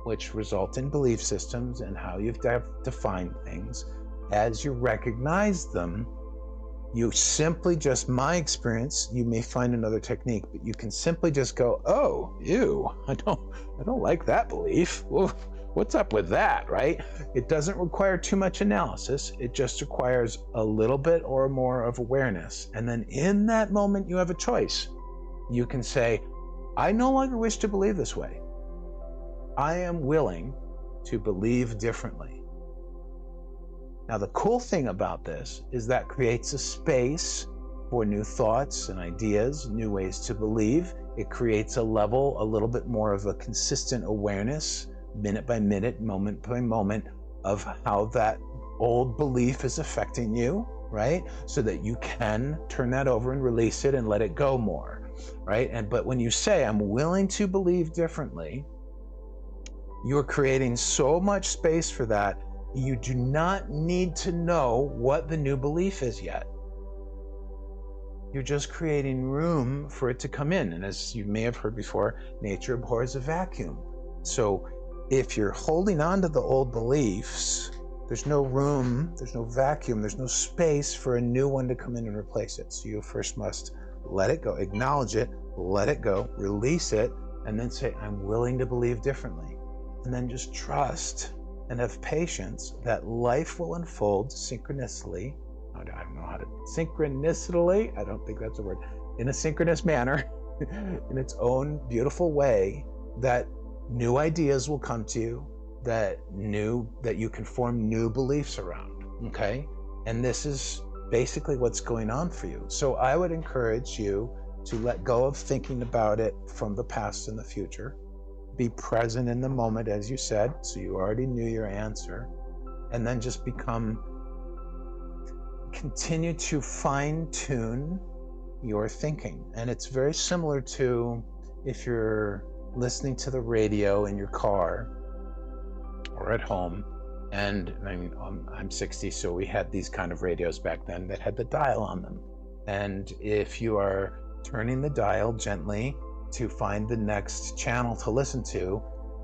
which result in belief systems and how you've defined things, as you recognize them, you simply just, my experience, you may find another technique, but you can simply just go, oh, ew, I don't like that belief. Oof, what's up with that, right? It doesn't require too much analysis. It just requires a little bit or more of awareness. And then in that moment, you have a choice. You can say, I no longer wish to believe this way. I am willing to believe differently. Now, the cool thing about this is that creates a space for new thoughts and ideas, new ways to believe. It creates a level, a little bit more of a consistent awareness, minute by minute, moment by moment, of how that old belief is affecting you, right? So that you can turn that over and release it and let it go more, right? But when you say, I'm willing to believe differently, you're creating so much space for that. You do not need to know what the new belief is yet. You're just creating room for it to come in. And as you may have heard before, nature abhors a vacuum. So if you're holding on to the old beliefs, there's no room, there's no vacuum, there's no space for a new one to come in and replace it. So you first must let it go, acknowledge it, let it go, release it, and then say, I'm willing to believe differently. And then just trust and have patience that life will unfold synchronously. I don't know how to, synchronicity, I don't think that's a word, in a synchronous manner, in its own beautiful way, that new ideas will come to you, that you can form new beliefs around, okay? And this is basically what's going on for you. So I would encourage you to let go of thinking about it from the past and the future. Be present in the moment, as you said, so you already knew your answer, and then just continue to fine-tune your thinking. And it's very similar to if you're listening to the radio in your car or at home. And I mean, I'm 60, so we had these kind of radios back then that had the dial on them. And if you are turning the dial gently to find the next channel to listen to,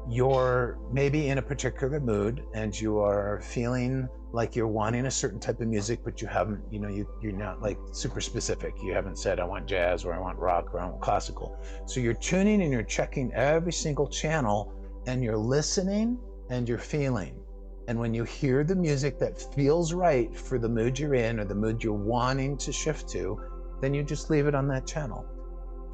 you're maybe in a particular mood and you are feeling like you're wanting a certain type of music, but you haven't, you're not like super specific. You haven't said, I want jazz or I want rock or I want classical. So you're tuning and you're checking every single channel and you're listening and you're feeling. And when you hear the music that feels right for the mood you're in or the mood you're wanting to shift to, then you just leave it on that channel.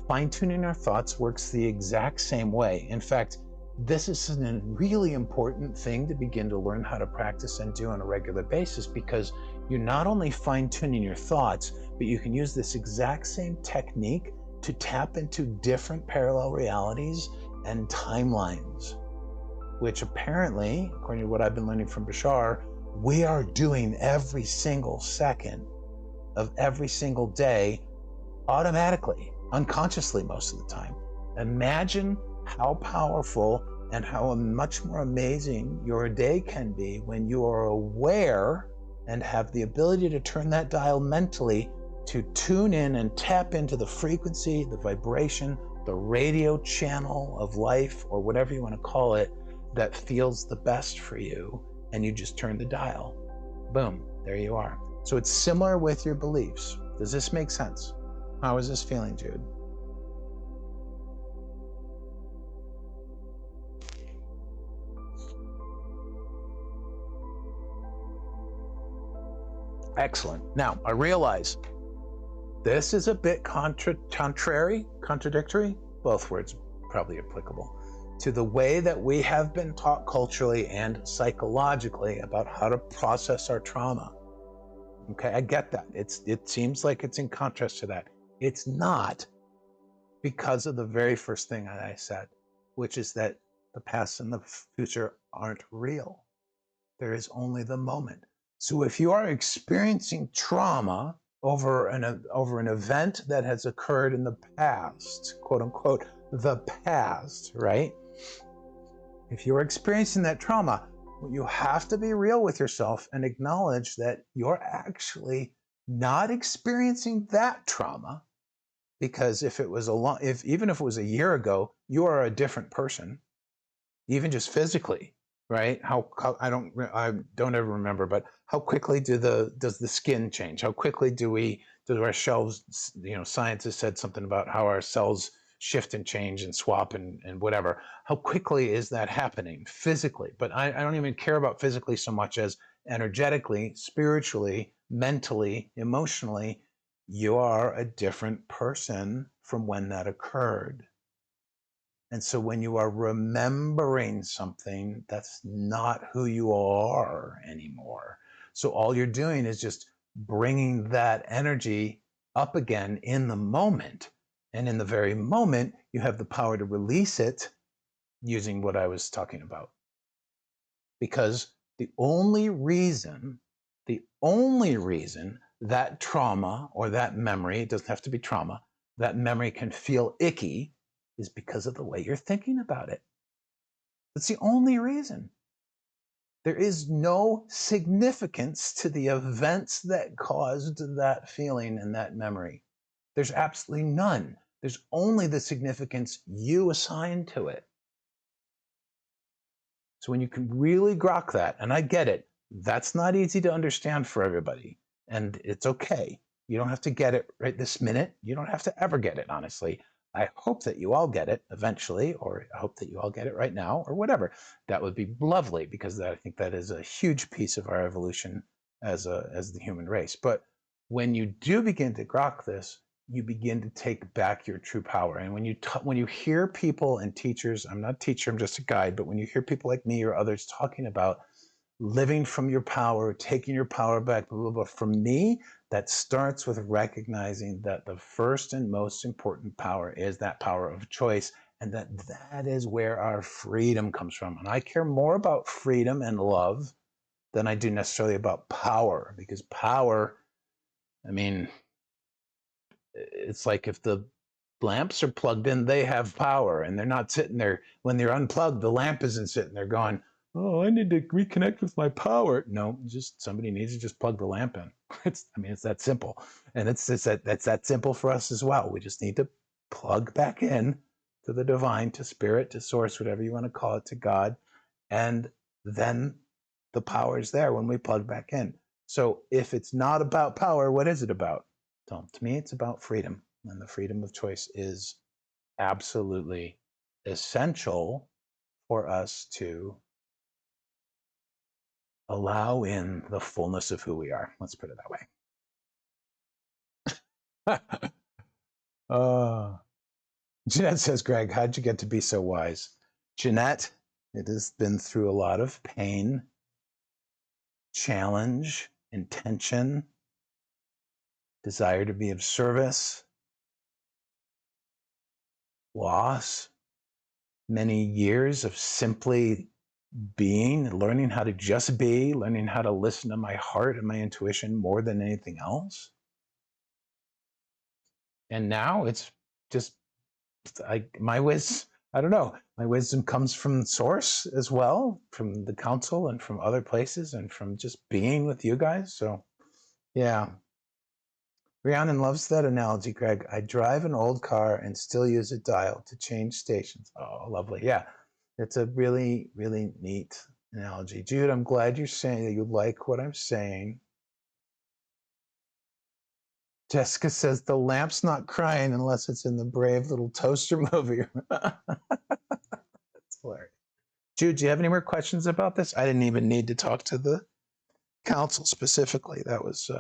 Fine-tuning our thoughts works the exact same way. In fact, this is a really important thing to begin to learn how to practice and do on a regular basis, because you're not only fine-tuning your thoughts, but you can use this exact same technique to tap into different parallel realities and timelines, which apparently, according to what I've been learning from Bashar, we are doing every single second of every single day automatically, unconsciously most of the time. Imagine how powerful and how much more amazing your day can be when you are aware and have the ability to turn that dial mentally to tune in and tap into the frequency, the vibration, the radio channel of life, or whatever you want to call it, that feels the best for you, and you just turn the dial. Boom, there you are. So it's similar with your beliefs. Does this make sense? How is this feeling, Jude? Excellent. Now, I realize this is a bit contradictory, both words probably applicable, to the way that we have been taught culturally and psychologically about how to process our trauma. Okay, I get that. It seems like it's in contrast to that. It's not, because of the very first thing that I said, which is that the past and the future aren't real. There is only the moment. So if you are experiencing trauma over an event that has occurred in the past, quote unquote, the past, right? If you're experiencing that trauma, you have to be real with yourself and acknowledge that you're actually not experiencing that trauma, because even if it was a year ago, you are a different person, even just physically. Right? I don't ever remember, but how quickly does the skin change? How quickly do our cells, scientists said something about how our cells shift and change and swap and whatever. How quickly is that happening physically? But I don't even care about physically so much as energetically, spiritually, mentally, emotionally. You are a different person from when that occurred. And so when you are remembering something, that's not who you are anymore. So all you're doing is just bringing that energy up again in the moment. And in the very moment, you have the power to release it using what I was talking about. Because the only reason that trauma or that memory, it doesn't have to be trauma, that memory can feel icky is because of the way you're thinking about it. That's the only reason. There is no significance to the events that caused that feeling and that memory. There's absolutely none. There's only the significance you assign to it. So when you can really grok that, and I get it, that's not easy to understand for everybody, and it's okay. You don't have to get it right this minute. You don't have to ever get it, honestly. I hope that you all get it eventually, or I hope that you all get it right now, or whatever. That would be lovely, because I think that is a huge piece of our evolution as the human race. But when you do begin to grok this, you begin to take back your true power. And when you hear people and teachers, I'm not a teacher, I'm just a guide, but when you hear people like me or others talking about living from your power, taking your power back, blah, blah, blah, from me, that starts with recognizing that the first and most important power is that power of choice, and that is where our freedom comes from. And I care more about freedom and love than I do necessarily about power, because power, I mean, it's like if the lamps are plugged in, they have power, and they're not sitting there. When they're unplugged, the lamp isn't sitting there going, oh, I need to reconnect with my power. No, just somebody needs to just plug the lamp in. It's that simple. And that's that simple for us as well. We just need to plug back in to the divine, to spirit, to source, whatever you want to call it, to God. And then the power is there when we plug back in. So if it's not about power, what is it about? So to me, it's about freedom. And the freedom of choice is absolutely essential for us to allow in the fullness of who we are. Let's put it that way. Jeanette says, Greg, how'd you get to be so wise? Jeanette, it has been through a lot of pain, challenge, intention, desire to be of service, loss, many years of simply being, learning how to just be, learning how to listen to my heart and my intuition more than anything else. And now it's just my wisdom comes from source as well, from the council and from other places and from just being with you guys. So yeah. Rhiannon loves that analogy, Greg. I drive an old car and still use a dial to change stations. Oh, lovely. Yeah. It's a really, really neat analogy. Jude, I'm glad you're saying that you like what I'm saying. Jessica says the lamp's not crying unless it's in the Brave Little Toaster movie. That's hilarious. Jude, do you have any more questions about this? I didn't even need to talk to the council specifically. That was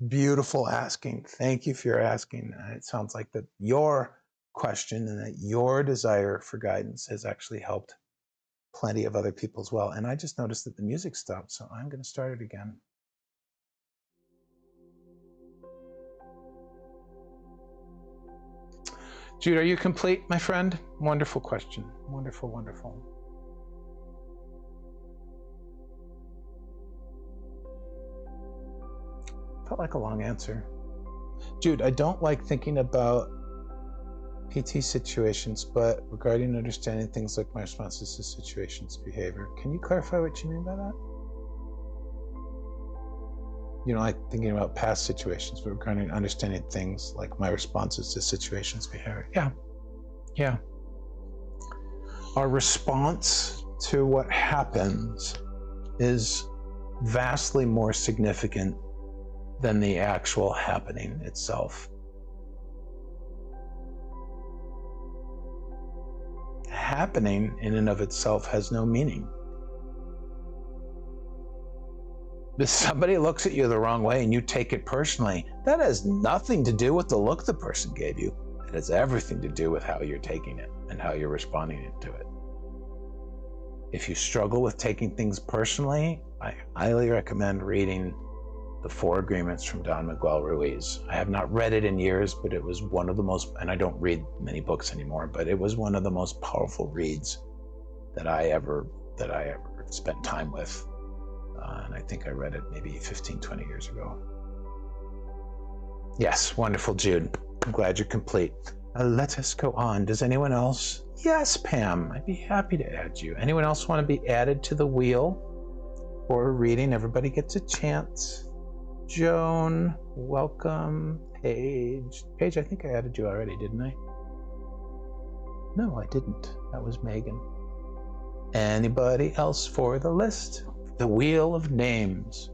beautiful asking. Thank you for your asking. It sounds like that your question and that your desire for guidance has actually helped plenty of other people as well. And I just noticed that the music stopped, so I'm going to start it again. Jude, are you complete, my friend? Wonderful question. Wonderful, wonderful. Felt like a long answer. Jude, I don't like thinking about PT situations, but regarding understanding things like my responses to situations, behavior. Can you clarify what you mean by that? You know, like thinking about past situations, but regarding understanding things like my responses to situations, behavior. Yeah. Our response to what happens is vastly more significant than the actual happening itself. Happening in and of itself has no meaning. If somebody looks at you the wrong way and you take it personally, that has nothing to do with the look the person gave you. It has everything to do with how you're taking it and how you're responding to it. If you struggle with taking things personally, I highly recommend reading The Four Agreements from Don Miguel Ruiz. I have not read it in years, but it was one of the most, and I don't read many books anymore, but it was one of the most powerful reads that I ever spent time with. And I think I read it maybe 15, 20 years ago. Yes, wonderful, Jude. I'm glad you're complete. Let us go on. Does anyone else? Yes, Pam, I'd be happy to add you. Anyone else want to be added to the wheel for a reading? Everybody gets a chance. Joan, welcome. Paige, I think I added you already, didn't I? No, I didn't. That was Megan. Anybody else for the list? The wheel of names.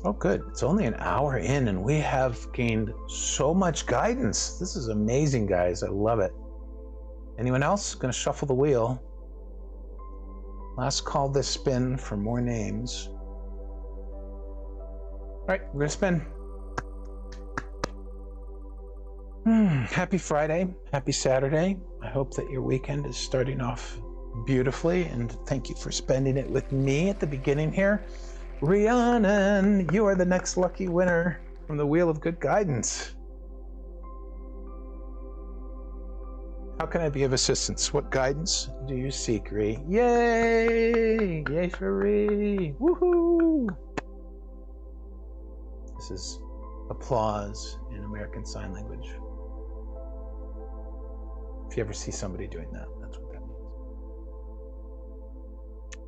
Oh, good. It's only an hour in and we have gained so much guidance. This is amazing, guys. I love it. Anyone else? Going to shuffle the wheel. Last call this spin for more names. All right, we're gonna spin. Happy Friday, happy Saturday. I hope that your weekend is starting off beautifully, and thank you for spending it with me at the beginning here. Rhiannon, you are the next lucky winner from the Wheel of Good Guidance. How can I be of assistance? What guidance do you seek, Rhi? Yay! Yay for Rhi! Woohoo! This is applause in American Sign Language. If you ever see somebody doing that, that's what that means.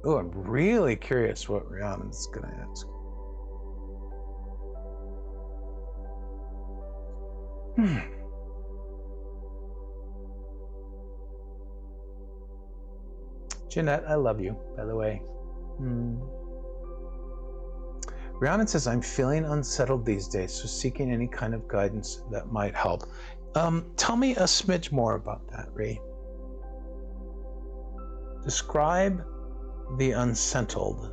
Oh, I'm really curious what Rhiannon's going to ask. Jeanette, I love you, by the way. Rhiannon says, I'm feeling unsettled these days, so seeking any kind of guidance that might help. Tell me a smidge more about that, Rhi. Describe the unsettled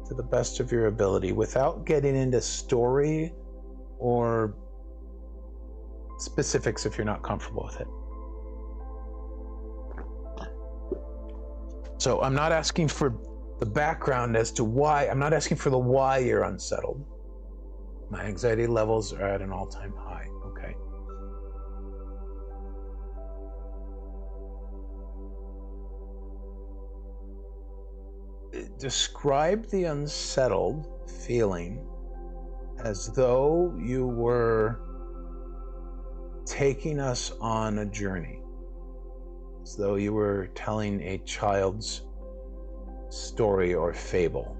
to the best of your ability without getting into story or specifics if you're not comfortable with it. So I'm not asking for the background as to why. I'm not asking for the why you're unsettled. My anxiety levels are at an all-time high. Okay. Describe the unsettled feeling as though you were taking us on a journey, as though you were telling a child's story or fable.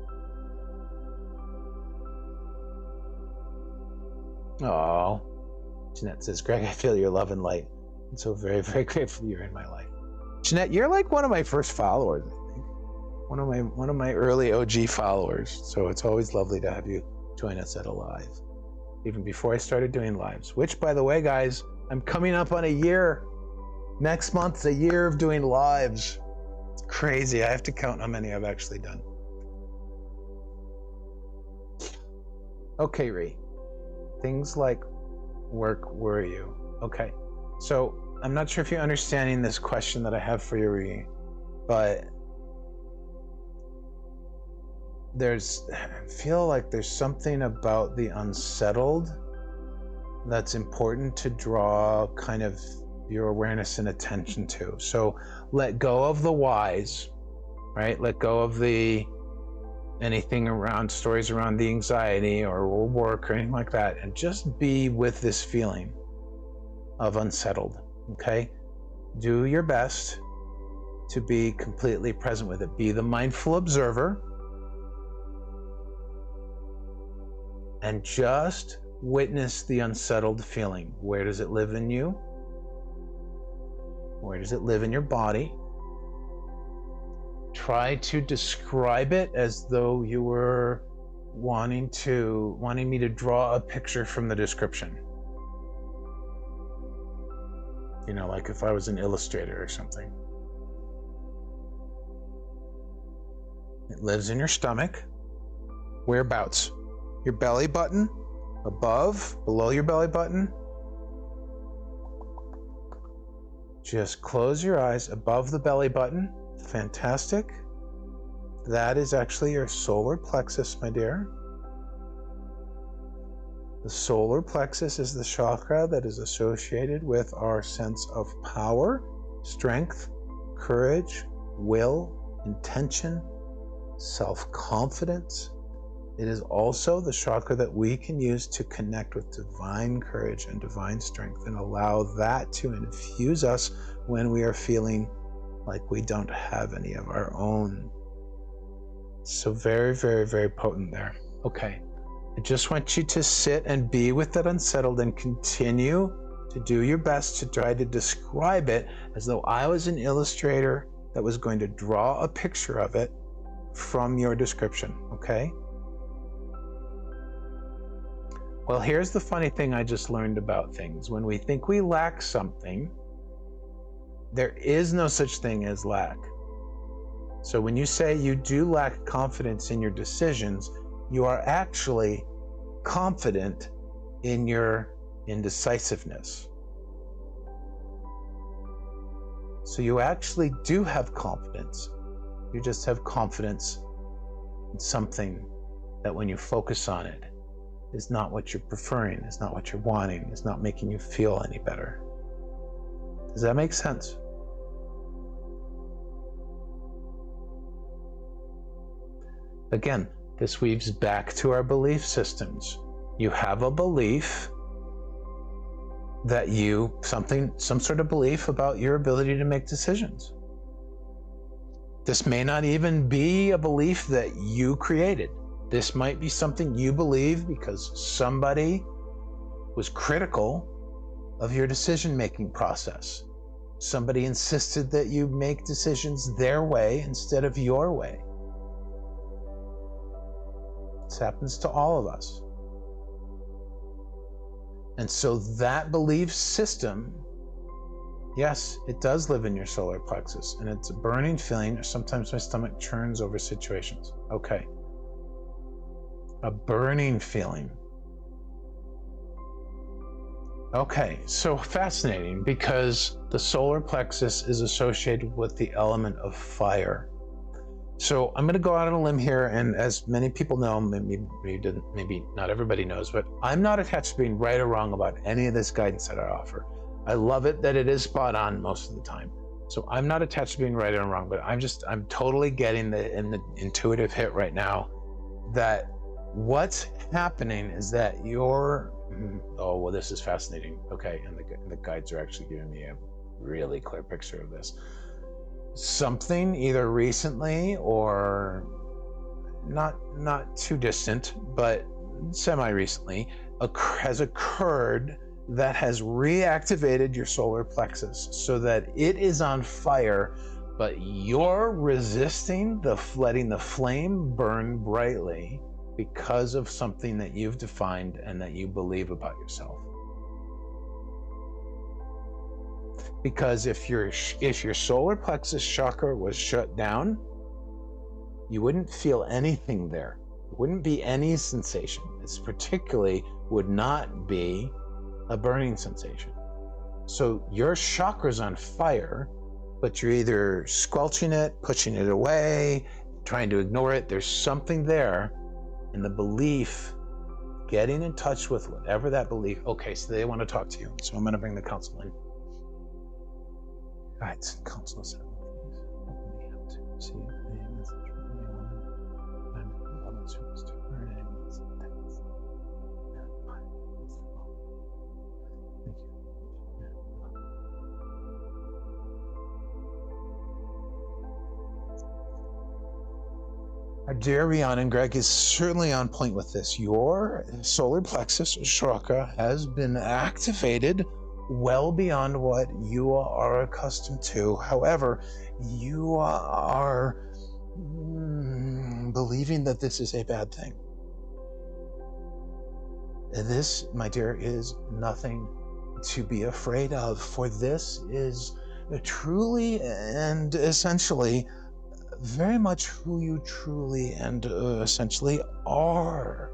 Oh, Jeanette says, Greg, I feel your love and light. I'm so very, very grateful you're in my life. Jeanette, you're like one of my first followers, I think. One of my early OG followers. So it's always lovely to have you join us at a live, even before I started doing lives, which, by the way, guys, I'm coming up on a year. Next month's a year of doing lives. It's crazy. I have to count how many I've actually done. Okay, Rhi. Things like work worry you. Okay. So I'm not sure if you're understanding this question that I have for you, Rhi, but I feel like there's something about the unsettled that's important to draw kind of your awareness and attention to. So let go of the whys, right? Let go of anything around stories around the anxiety or work or anything like that, and just be with this feeling of unsettled, okay? Do your best to be completely present with it. Be the mindful observer and just witness the unsettled feeling. Where does it live in you? Where does it live in your body? Try to describe it as though you were wanting me to draw a picture from the description. You know, like if I was an illustrator or something. It lives in your stomach. Whereabouts? Your belly button? Above? Below your belly button? Just close your eyes above the belly button. Fantastic. That is actually your solar plexus, my dear. The solar plexus is the chakra that is associated with our sense of power, strength, courage, will, intention, self-confidence. It is also the chakra that we can use to connect with divine courage and divine strength and allow that to infuse us when we are feeling like we don't have any of our own. So very, very, very potent there. Okay. I just want you to sit and be with that unsettled and continue to do your best to try to describe it as though I was an illustrator that was going to draw a picture of it from your description, okay? Well, here's the funny thing I just learned about things. When we think we lack something, there is no such thing as lack. So when you say you do lack confidence in your decisions, you are actually confident in your indecisiveness. So you actually do have confidence. You just have confidence in something that when you focus on it is not what you're preferring, is not what you're wanting, is not making you feel any better. Does that make sense? Again, this weaves back to our belief systems. You have a belief that some sort of belief about your ability to make decisions. This may not even be a belief that you created. This might be something you believe because somebody was critical of your decision-making process. Somebody insisted that you make decisions their way instead of your way. This happens to all of us. And so that belief system, yes, it does live in your solar plexus, and it's a burning feeling. Sometimes my stomach churns over situations. Okay. A burning feeling. Okay, so fascinating, because the solar plexus is associated with the element of fire. So I'm going to go out on a limb here, and as many people know, maybe not everybody knows, but I'm not attached to being right or wrong about any of this guidance that I offer. I love it that it is spot on most of the time. So I'm not attached to being right or wrong, but I'm totally getting the intuitive hit right now that what's happening is that oh, well, this is fascinating. Okay, and the guides are actually giving me a really clear picture of this. Something either recently or not too distant, but semi-recently has occurred that has reactivated your solar plexus so that it is on fire, but you're resisting letting the flame burn brightly because of something that you've defined and that you believe about yourself. Because if your solar plexus chakra was shut down, you wouldn't feel anything there. It wouldn't be any sensation. It particularly would not be a burning sensation. So your chakra's on fire, but you're either squelching it, pushing it away, trying to ignore it. There's something there, and the belief, getting in touch with whatever that belief. Okay, so they want to talk to you. So I'm going to bring the council in. Guides and councils, please open me up to receive a message from anyone. I'm the loving service to her name. Thank you. Our dear Rian and Greg is certainly on point with this. Your solar plexus chakra has been activated well beyond what you are accustomed to. However, you are believing that this is a bad thing. This, my dear, is nothing to be afraid of, for this is truly and essentially very much who you truly and essentially are.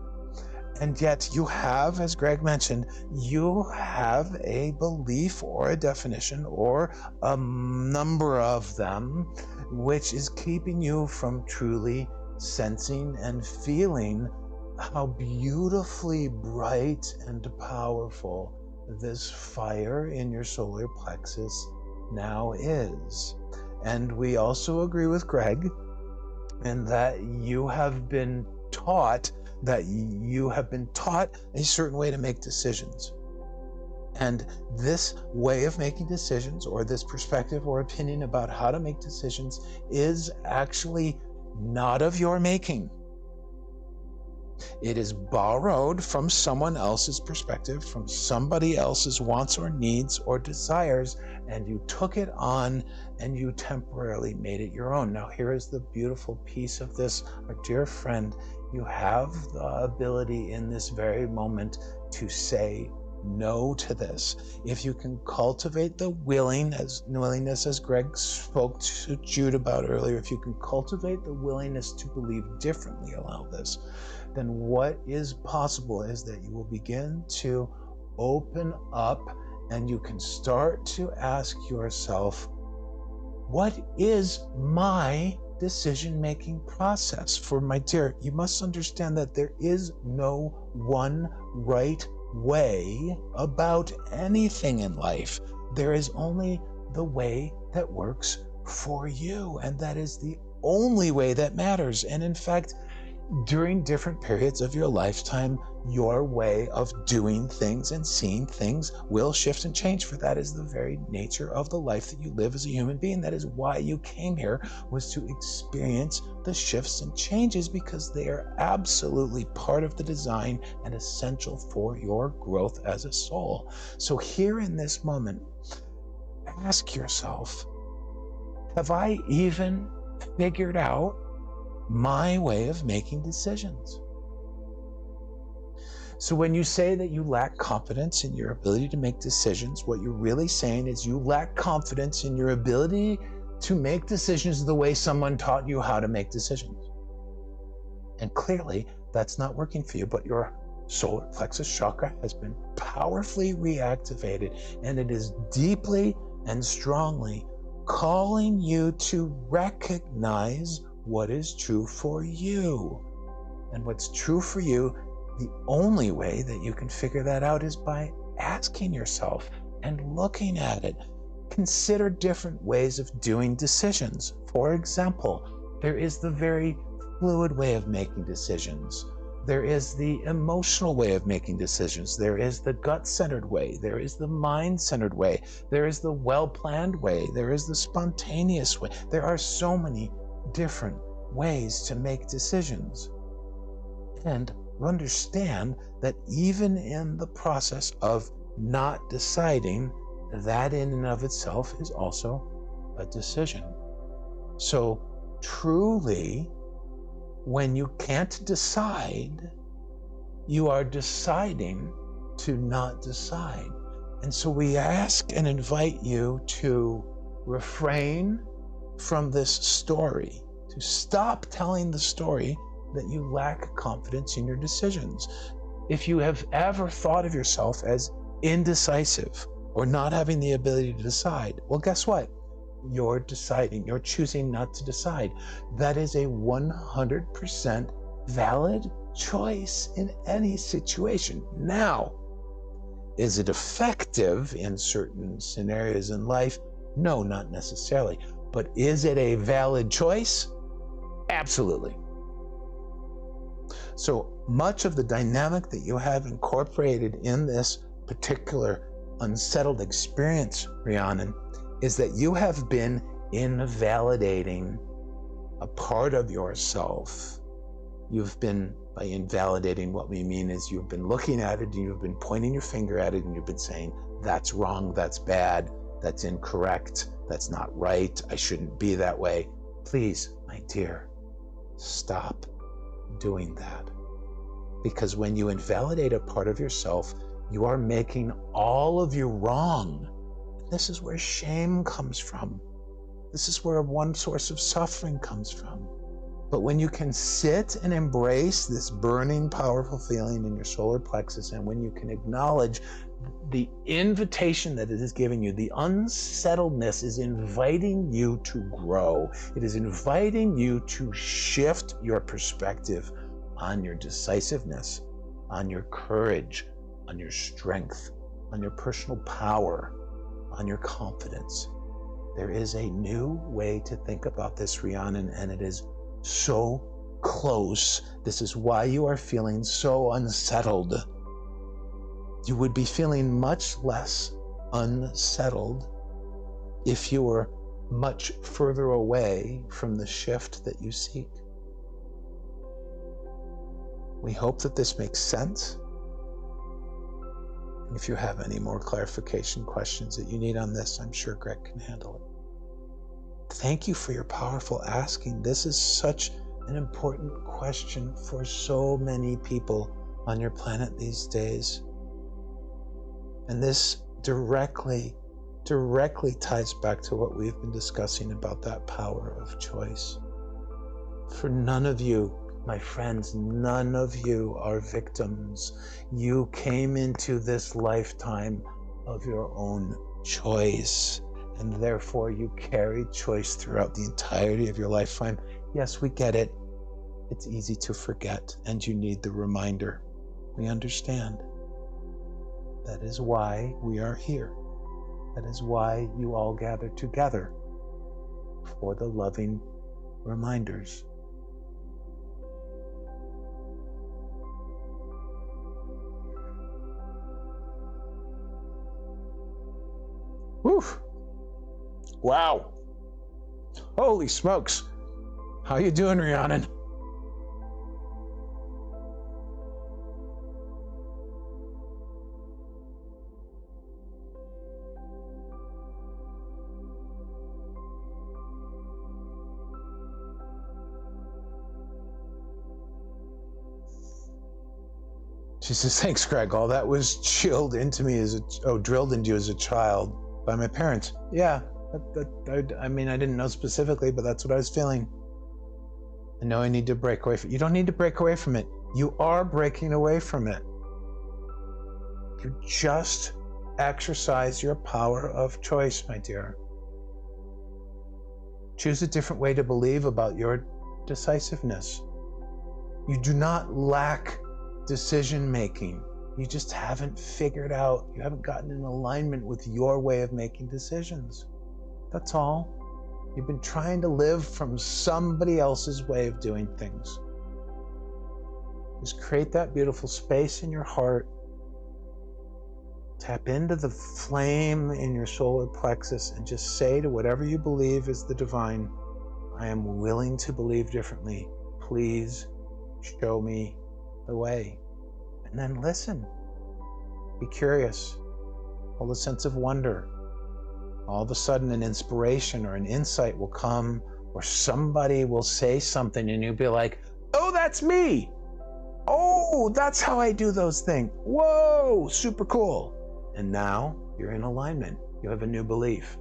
And yet you have, as Greg mentioned, you have a belief or a definition or a number of them, which is keeping you from truly sensing and feeling how beautifully bright and powerful this fire in your solar plexus now is. And we also agree with Greg in that you have been taught a certain way to make decisions. And this way of making decisions, or this perspective or opinion about how to make decisions, is actually not of your making. It is borrowed from someone else's perspective, from somebody else's wants or needs or desires, and you took it on and you temporarily made it your own. Now, here is the beautiful piece of this, our dear friend. You have the ability in this very moment to say no to this. If you can cultivate the willingness, as Greg spoke to Jude about earlier, if you can cultivate the willingness to believe differently about this, then what is possible is that you will begin to open up and you can start to ask yourself, what is my decision-making process? For my dear, you must understand that there is no one right way about anything in life. There is only the way that works for you, and that is the only way that matters. And in fact, during different periods of your lifetime, your way of doing things and seeing things will shift and change, for that is the very nature of the life that you live as a human being. That is why you came here, was to experience the shifts and changes, because they are absolutely part of the design and essential for your growth as a soul. So here in this moment, ask yourself, have I even figured out my way of making decisions? So when you say that you lack confidence in your ability to make decisions, what you're really saying is you lack confidence in your ability to make decisions the way someone taught you how to make decisions. And clearly that's not working for you, but your solar plexus chakra has been powerfully reactivated, and it is deeply and strongly calling you to recognize what is true for you. And what's true for you, the only way that you can figure that out is by asking yourself and looking at it. Consider different ways of doing decisions. For example, there is the very fluid way of making decisions. There is the emotional way of making decisions. There is the gut-centered way. There is the mind-centered way. There is the well-planned way. There is the spontaneous way. There are so many different ways to make decisions. And understand that even in the process of not deciding, that in and of itself is also a decision. So truly, when you can't decide, you are deciding to not decide. And so we ask and invite you to refrain from this story, to stop telling the story that you lack confidence in your decisions. If you have ever thought of yourself as indecisive or not having the ability to decide, well, guess what? You're deciding, you're choosing not to decide. That is a 100% valid choice in any situation. Now, is it effective in certain scenarios in life? No, not necessarily. But is it a valid choice? Absolutely. So much of the dynamic that you have incorporated in this particular unsettled experience, Rhiannon, is that you have been invalidating a part of yourself. You've been, by invalidating, what we mean is you've been looking at it and you've been pointing your finger at it and you've been saying, that's wrong, that's bad, that's incorrect, that's not right, I shouldn't be that way. Please, my dear, stop doing that. Because when you invalidate a part of yourself, you are making all of you wrong. This is where shame comes from. This is where one source of suffering comes from. But when you can sit and embrace this burning, powerful feeling in your solar plexus, and when you can acknowledge the invitation that it is giving you, the unsettledness is inviting you to grow. It is inviting you to shift your perspective on your decisiveness, on your courage, on your strength, on your personal power, on your confidence. There is a new way to think about this, Rhiannon, and it is so close. This is why you are feeling so unsettled. You would be feeling much less unsettled if you were much further away from the shift that you seek. We hope that this makes sense. If you have any more clarification questions that you need on this, I'm sure Greg can handle it. Thank you for your powerful asking. This is such an important question for so many people on your planet these days. And this directly ties back to what we've been discussing about that power of choice. For none of you My friends, none of you are victims. You came into this lifetime of your own choice, and therefore you carry choice throughout the entirety of your lifetime. Yes, we get it. It's easy to forget, and you need the reminder. We understand. That is why we are here. That is why you all gather together, for the loving reminders. Whew. Wow. Holy smokes. How you doing, Rhiannon? She says, thanks, Greg. All that was drilled into me drilled into you as a child by my parents. Yeah, I mean, I didn't know specifically, but that's what I was feeling. I know I need to break away from it. You don't need to break away from it. You are breaking away from it. You just exercise your power of choice, my dear. Choose a different way to believe about your decisiveness. You do not lack decision making. You just haven't figured out, you haven't gotten in alignment with your way of making decisions. That's all. You've been trying to live from somebody else's way of doing things. Just create that beautiful space in your heart. Tap into the flame in your solar plexus and just say to whatever you believe is the divine, I am willing to believe differently. Please show me the way. And then listen. Be curious. Hold a sense of wonder. All of a sudden an inspiration or an insight will come, or somebody will say something and you'll be like, oh, that's me. Oh, that's how I do those things. Whoa, super cool. And now you're in alignment. You have a new belief.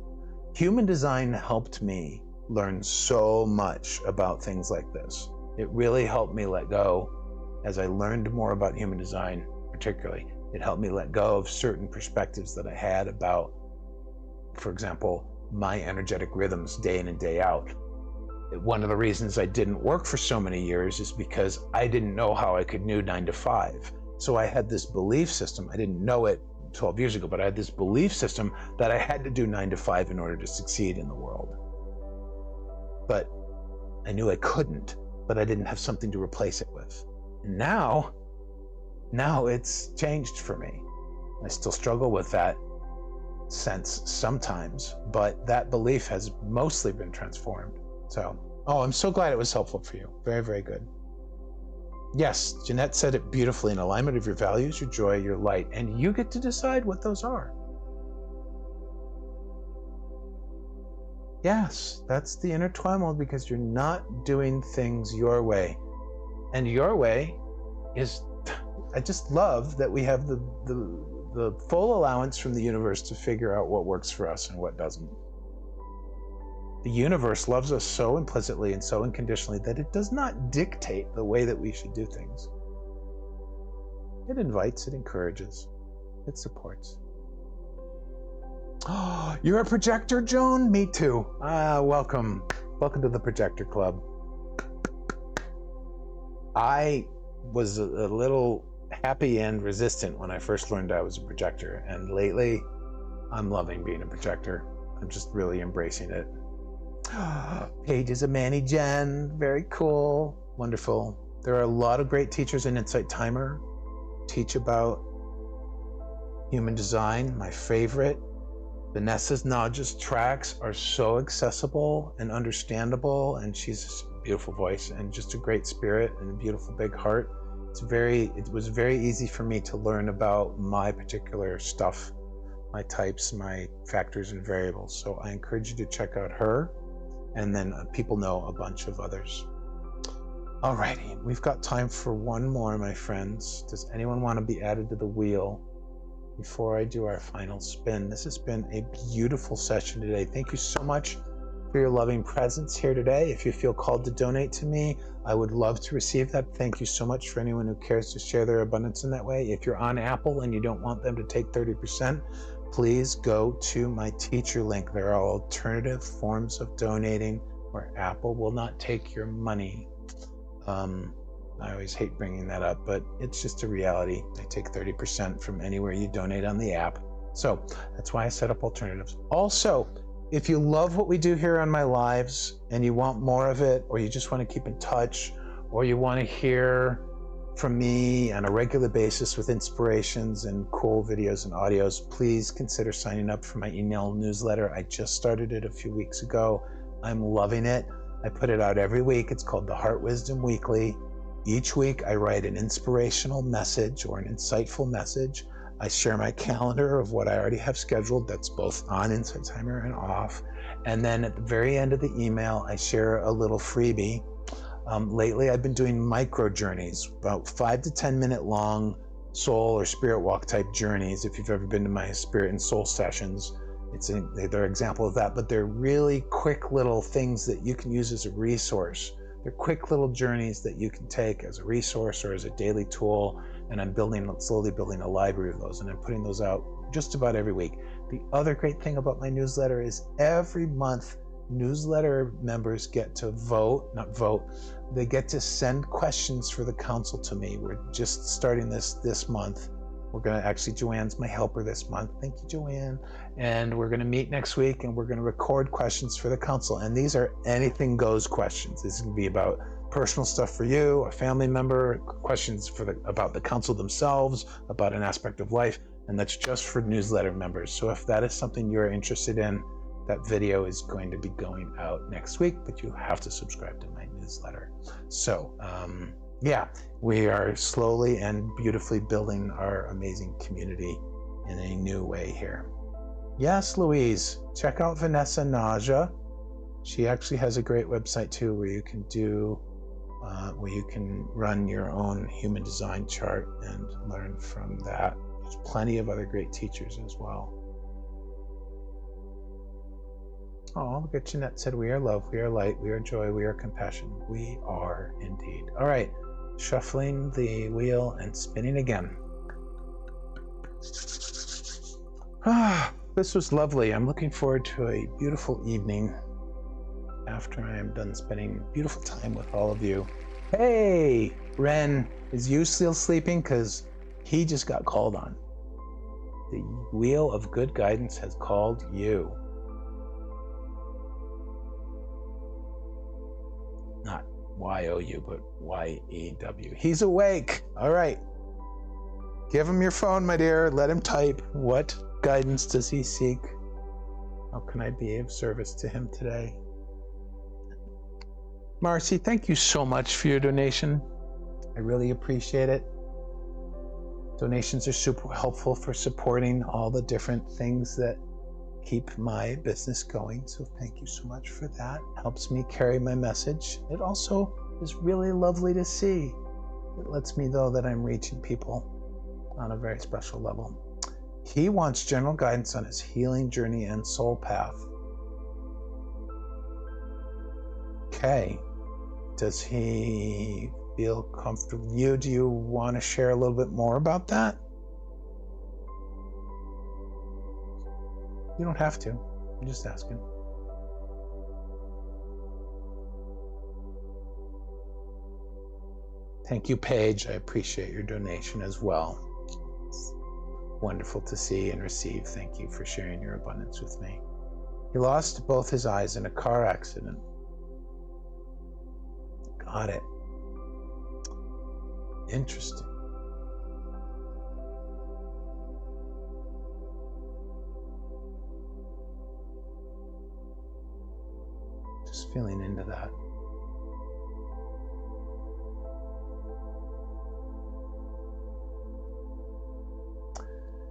Human design helped me learn so much about things like this. It really helped me let go. As I learned more about human design, particularly, it helped me let go of certain perspectives that I had about, for example, my energetic rhythms day in and day out. One of the reasons I didn't work for so many years is because I didn't know how I could do 9 to 5. So I had this belief system. I didn't know it 12 years ago, but I had this belief system that I had to do 9 to 5 in order to succeed in the world. But I knew I couldn't, but I didn't have something to replace it with. And now it's changed for me. I still struggle with that sense sometimes, but that belief has mostly been transformed. So, I'm so glad it was helpful for you. Very, very good. Yes, Jeanette said it beautifully. In alignment of your values, your joy, your light, and you get to decide what those are. Yes, that's the inner turmoil, because you're not doing things your way. And your way is, I just love that we have the full allowance from the universe to figure out what works for us and what doesn't. The universe loves us so implicitly and so unconditionally that it does not dictate the way that we should do things. It invites, it encourages, it supports. Oh, you're a projector, Joan? Me too. Welcome. Welcome to the Projector Club. I was a little happy and resistant when I first learned I was a projector, and lately I'm loving being a projector. I'm just really embracing it. Paige is a Manny Jen. Very cool. Wonderful. There are a lot of great teachers in Insight Timer. Teach about human design. My favorite, Vanessa's Naja's tracks are so accessible and understandable, and she's a beautiful voice and just a great spirit and a beautiful big heart. It was very easy for me to learn about my particular stuff, my types, my factors and variables. So I encourage you to check out her, and then people know a bunch of others. Alrighty, we've got time for one more, my friends. Does anyone want to be added to the wheel before I do our final spin? This has been a beautiful session today. Thank you so much for your loving presence here today. If you feel called to donate to me, I would love to receive that. Thank you so much for anyone who cares to share their abundance in that way. If you're on Apple and you don't want them to take 30%, please go to my teacher link. There are alternative forms of donating where Apple will not take your money. I always hate bringing that up, but it's just a reality. They take 30% from anywhere you donate on the app. So that's why I set up alternatives. Also, if you love what we do here on my lives and you want more of it, or you just want to keep in touch, or you want to hear from me on a regular basis with inspirations and cool videos and audios, please consider signing up for my email newsletter. I just started it a few weeks ago. I'm loving it. I put it out every week. It's called the Heart Wisdom Weekly. Each week I write an inspirational message or an insightful message. I share my calendar of what I already have scheduled that's both on Insight Timer and off. And then at the very end of the email, I share a little freebie. Lately, I've been doing micro journeys, about 5 to 10 minute long soul or spirit walk type journeys. If you've ever been to my spirit and soul sessions, they're an example of that, but they're really quick little things that you can use as a resource. They're quick little journeys that you can take as a resource or as a daily tool. And I'm slowly building a library of those, and I'm putting those out just about every week. The other great thing about my newsletter is every month, newsletter members get to they get to send questions for the council to me. We're just starting this month. We're going to, actually, Joanne's my helper this month. Thank you, Joanne. And we're going to meet next week, and we're going to record questions for the council. And these are anything goes questions. This can be about personal stuff for you, a family member, questions about the council themselves, about an aspect of life, and that's just for newsletter members. So if that is something you're interested in, that video is going to be going out next week, but you have to subscribe to my newsletter. So, we are slowly and beautifully building our amazing community in a new way here. Yes, Louise, check out Vanessa Naja. She actually has a great website too, where you can run your own human design chart and learn from that. There's plenty of other great teachers as well. Oh, look at Jeanette said, we are love, we are light, we are joy, we are compassion. We are indeed. All right, shuffling the wheel and spinning again. This was lovely. I'm looking forward to a beautiful evening after I am done spending beautiful time with all of you. Hey, Ren, is you still sleeping? Because he just got called on. The wheel of good guidance has called you. Not Y-O-U, but Y-E-W. He's awake. All right. Give him your phone, my dear. Let him type. What guidance does he seek? How can I be of service to him today? Marcy, thank you so much for your donation. I really appreciate it. Donations are super helpful for supporting all the different things that keep my business going. So thank you so much for that. Helps me carry my message. It also is really lovely to see. It lets me know that I'm reaching people on a very special level. He wants general guidance on his healing journey and soul path. Okay. Does he feel comfortable? Do you want to share a little bit more about that? You don't have to. I'm just asking. Thank you, Paige. I appreciate your donation as well. It's wonderful to see and receive. Thank you for sharing your abundance with me. He lost both his eyes in a car accident. Got it. Interesting. Just feeling into that.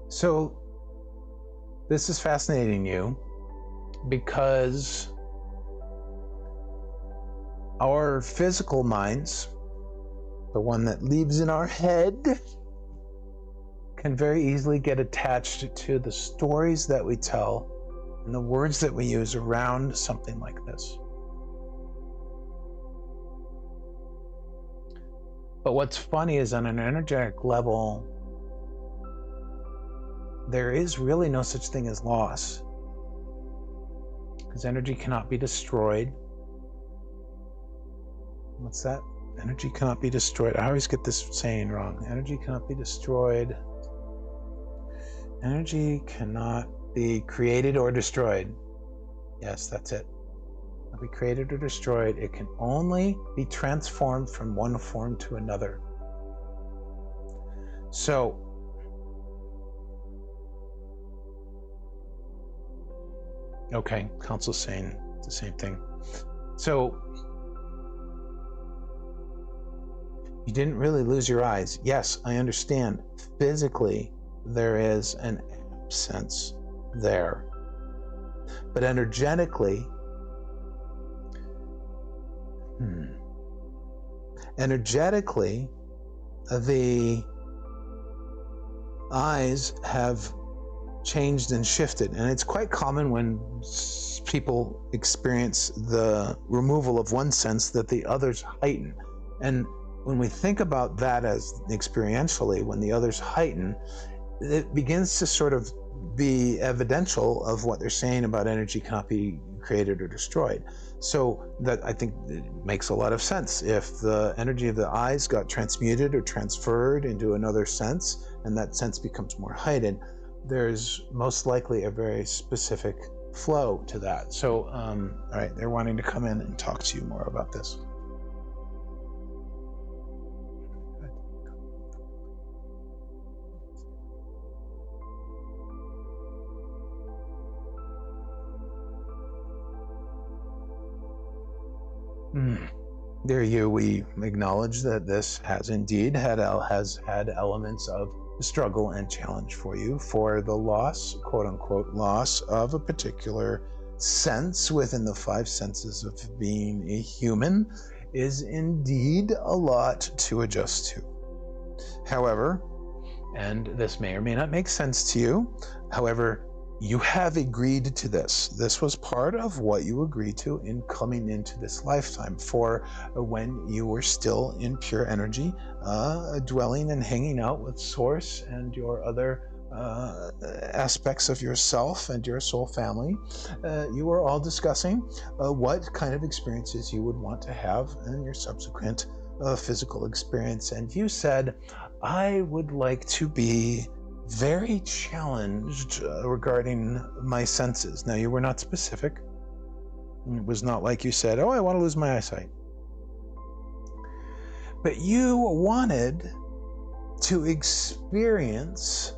So this is fascinating you because our physical minds, the one that lives in our head, can very easily get attached to the stories that we tell and the words that we use around something like this. But what's funny is on an energetic level, there is really no such thing as loss, because energy cannot be destroyed. What's that? Energy cannot be destroyed. I always get this saying wrong. Energy cannot be destroyed. Energy cannot be created or destroyed. Yes, that's it. Be created or destroyed. It can only be transformed from one form to another. So, okay, Council's saying the same thing. So, you didn't really lose your eyes. Yes, I understand. Physically, there is an absence there. But energetically, the eyes have changed and shifted. And it's quite common when people experience the removal of one sense that the others heighten. And when we think about that as experientially, when the others heighten, it begins to sort of be evidential of what they're saying about energy cannot be created or destroyed. So that, I think, it makes a lot of sense. If the energy of the eyes got transmuted or transferred into another sense, and that sense becomes more heightened, there's most likely a very specific flow to that. So, all right, they're wanting to come in and talk to you more about this. Dear you, we acknowledge that this has indeed had elements of struggle and challenge for you, for the loss, quote unquote, loss of a particular sense within the five senses of being a human is indeed a lot to adjust to. However, and this may or may not make sense to you, however, you have agreed to this. This was part of what you agreed to in coming into this lifetime, for when you were still in pure energy, dwelling and hanging out with Source and your other aspects of yourself and your soul family. You were all discussing what kind of experiences you would want to have in your subsequent physical experience. And you said, I would like to be very challenged regarding my senses. Now, you were not specific. It was not like you said, oh, I want to lose my eyesight. But you wanted to experience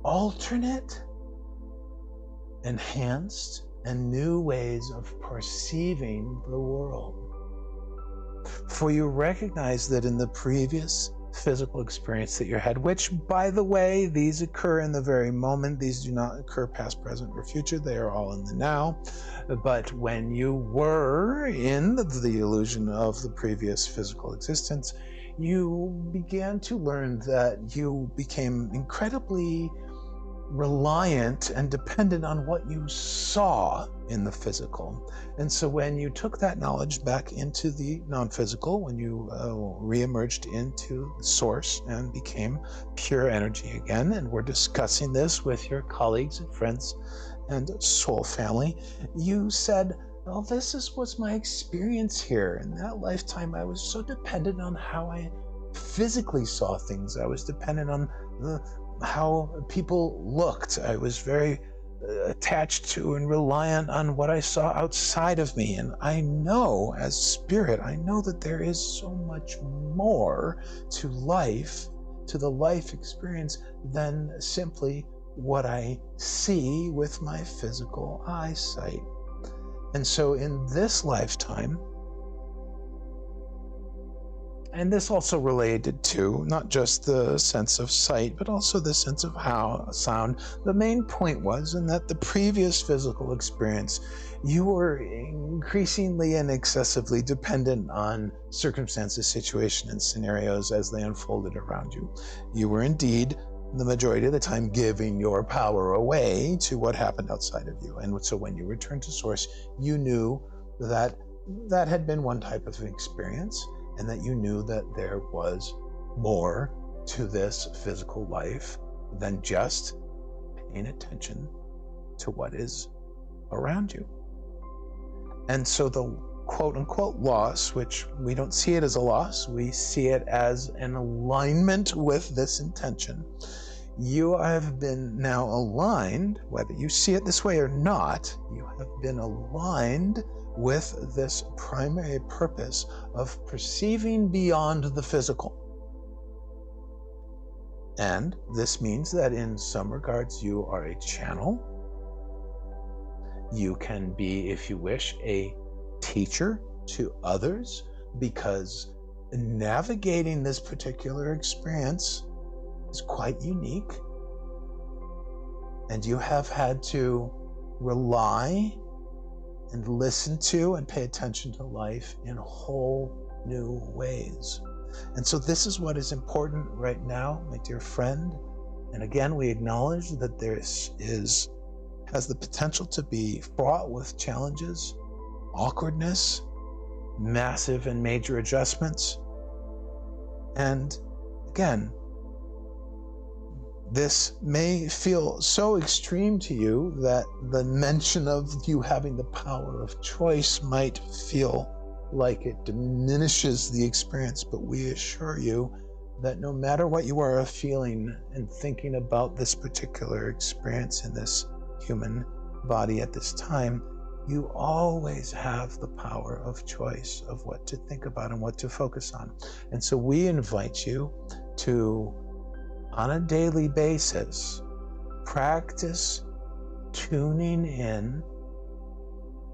alternate, enhanced, and new ways of perceiving the world. For you recognize that in the previous physical experience that you had, which, by the way, these occur in the very moment. These do not occur past, present, or future. They are all in the now. But when you were in the illusion of the previous physical existence, you began to learn that you became incredibly reliant and dependent on what you saw in the physical. And so when you took that knowledge back into the non-physical, when you re-emerged into Source and became pure energy again, and we're discussing this with your colleagues and friends and soul family, you said, well, this was my experience here. In that lifetime, I was so dependent on how I physically saw things. I was dependent on how people looked. I was very attached to and reliant on what I saw outside of me. And I know, as spirit, I know that there is so much more to life, to the life experience, than simply what I see with my physical eyesight. And so in this lifetime, and this also related to not just the sense of sight, but also the sense of sound. The main point was in that the previous physical experience, you were increasingly and excessively dependent on circumstances, situation, and scenarios as they unfolded around you. You were indeed the majority of the time giving your power away to what happened outside of you. And so when you returned to source, you knew that that had been one type of experience, and that you knew that there was more to this physical life than just paying attention to what is around you. And so the quote unquote loss, which we don't see it as a loss, we see it as an alignment with this intention. You have been now aligned, whether you see it this way or not, you have been aligned with this primary purpose of perceiving beyond the physical. And this means that in some regards you are a channel. You can be, if you wish, a teacher to others, because navigating this particular experience is quite unique. And you have had to rely and listen to and pay attention to life in whole new ways. And so this is what is important right now, my dear friend. And again, we acknowledge that this has the potential to be fraught with challenges, awkwardness, massive and major adjustments. And again, this may feel so extreme to you that the mention of you having the power of choice might feel like it diminishes the experience, but we assure you that no matter what you are feeling and thinking about this particular experience in this human body at this time, you always have the power of choice of what to think about and what to focus on. And so we invite you to, on a daily basis, practice tuning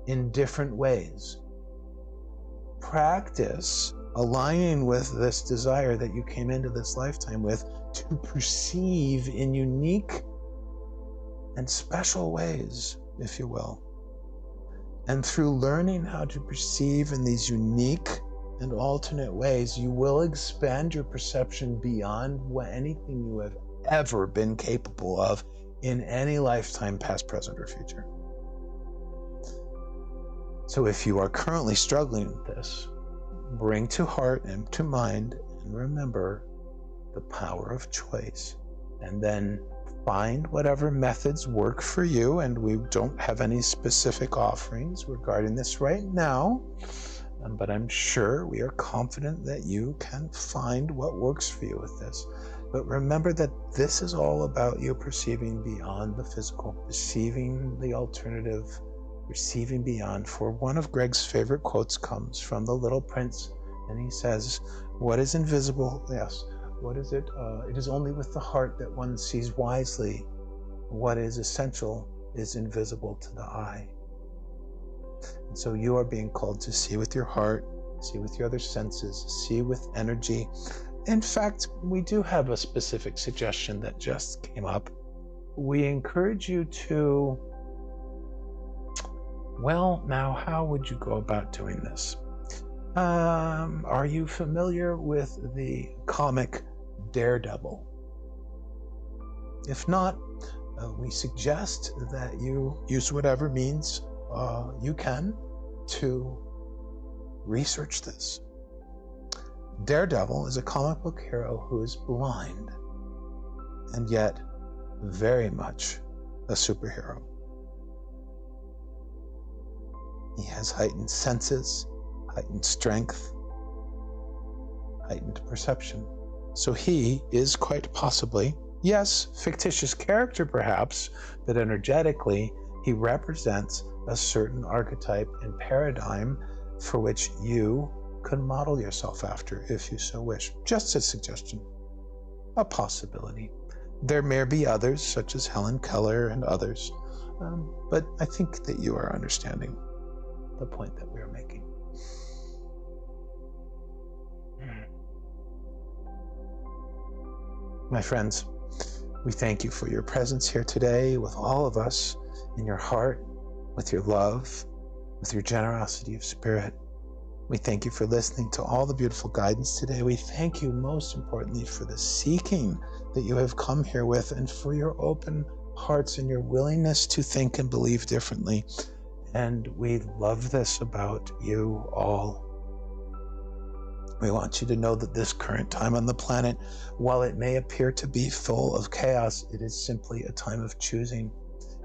in different ways. Practice aligning with this desire that you came into this lifetime with to perceive in unique and special ways, if you will. And through learning how to perceive in these unique and alternate ways, you will expand your perception beyond anything you have ever been capable of in any lifetime, past, present, or future. So if you are currently struggling with this, bring to heart and to mind and remember the power of choice, and then find whatever methods work for you. And we don't have any specific offerings regarding this right now, but I'm sure we are confident that you can find what works for you with this. But remember that this is all about you perceiving beyond the physical, perceiving the alternative, perceiving beyond. For one of Greg's favorite quotes comes from The Little Prince, and he says, "What is invisible?" Yes. What is it? It is only with the heart that one sees wisely. What is essential is invisible to the eye. And so you are being called to see with your heart, see with your other senses, see with energy. In fact, we do have a specific suggestion that just came up. We encourage you to, well, now how would you go about doing this? Are you familiar with the comic Daredevil? If not, we suggest that you use whatever means you can to research this. Daredevil is a comic book hero who is blind and yet very much a superhero. He has heightened senses, heightened strength, heightened perception. So he is quite possibly, yes, fictitious character perhaps, but energetically he represents a certain archetype and paradigm for which you could model yourself after if you so wish. Just a suggestion, a possibility. There may be others, such as Helen Keller and others, but I think that you are understanding the point that we are making. My friends, we thank you for your presence here today with all of us, in your heart, with your love, with your generosity of spirit. We thank you for listening to all the beautiful guidance today. We thank you most importantly for the seeking that you have come here with, and for your open hearts and your willingness to think and believe differently. And we love this about you all. We want you to know that this current time on the planet, while it may appear to be full of chaos, it is simply a time of choosing.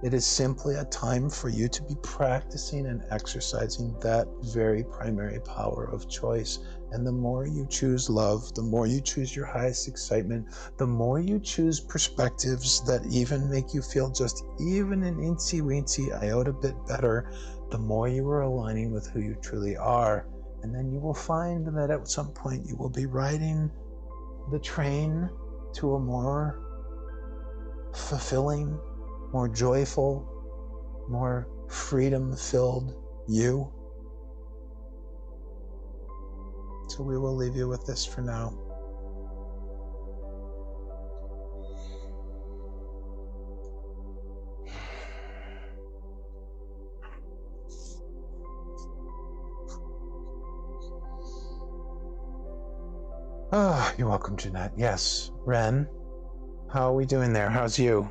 It is simply a time for you to be practicing and exercising that very primary power of choice. And the more you choose love, the more you choose your highest excitement, the more you choose perspectives that even make you feel just even an incy-weensy iota bit better, the more you are aligning with who you truly are. And then you will find that at some point you will be riding the train to a more fulfilling, more joyful, more freedom-filled you. So we will leave you with this for now. Oh, you're welcome, Jeanette. Yes, Ren, how are we doing there? How's you?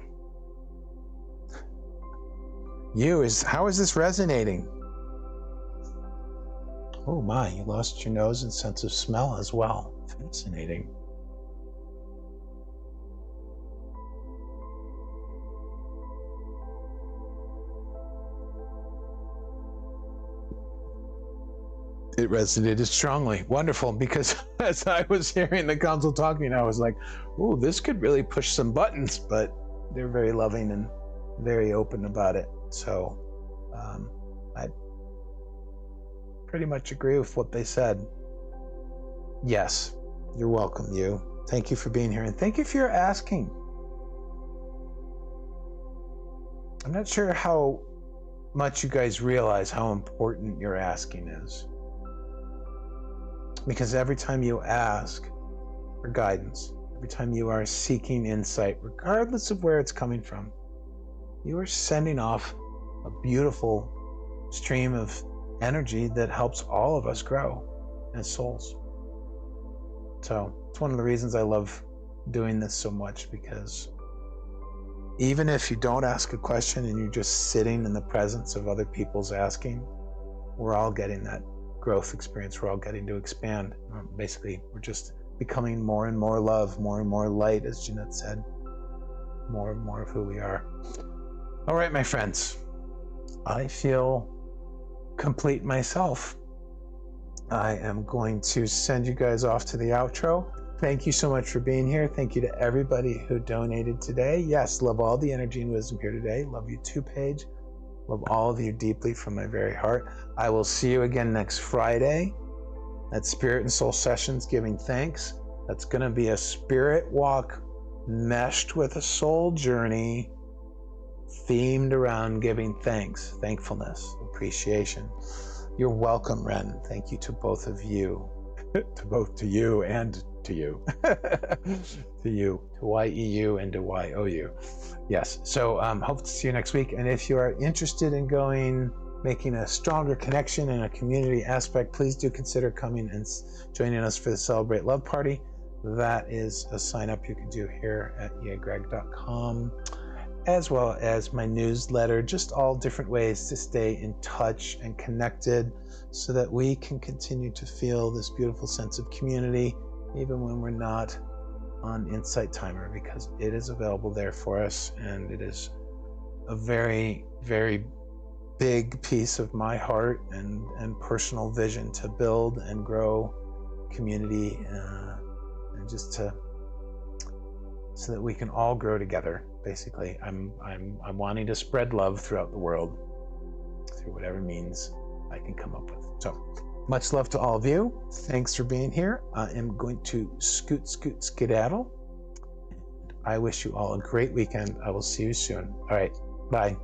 How is this resonating? Oh my, you lost your nose and sense of smell as well. Fascinating. It resonated strongly. Wonderful, because as I was hearing the council talking, I was like, oh, this could really push some buttons, but they're very loving and very open about it. So I pretty much agree with what they said. Yes, you're welcome, you. Thank you for being here, and thank you for your asking. I'm not sure how much you guys realize how important your asking is. Because every time you ask for guidance, every time you are seeking insight, regardless of where it's coming from, you are sending off a beautiful stream of energy that helps all of us grow as souls. So it's one of the reasons I love doing this so much, because even if you don't ask a question and you're just sitting in the presence of other people's asking, we're all getting that growth experience. We're all getting to expand. Basically, we're just becoming more and more love, more and more light, as Jeanette said, more and more of who we are. All right, my friends, I feel complete myself. I am going to send you guys off to the outro. Thank you so much for being here. Thank you to everybody who donated today. Yes, love all the energy and wisdom here today. Love you too, Paige. Love all of you deeply from my very heart. I will see you again next Friday at Spirit and Soul Sessions, giving thanks. That's going to be a spirit walk meshed with a soul journey, themed around giving thanks, thankfulness, appreciation. You're welcome, Ren. Thank you to both of you. to you and to you. to you, to YEU and to YOU. Yes, so hope to see you next week. And if you are interested in making a stronger connection and a community aspect, please do consider coming and joining us for the Celebrate Love Party. That is a sign up you can do here at eagreg.com, as well as my newsletter, just all different ways to stay in touch and connected so that we can continue to feel this beautiful sense of community, even when we're not on Insight Timer, because it is available there for us, and it is a very, very big piece of my heart and personal vision to build and grow community, and just so that we can all grow together. Basically, I'm wanting to spread love throughout the world through whatever means I can come up with. So much love to all of you. Thanks for being here. I am going to skedaddle. I wish you all a great weekend. I will see you soon. All right, bye.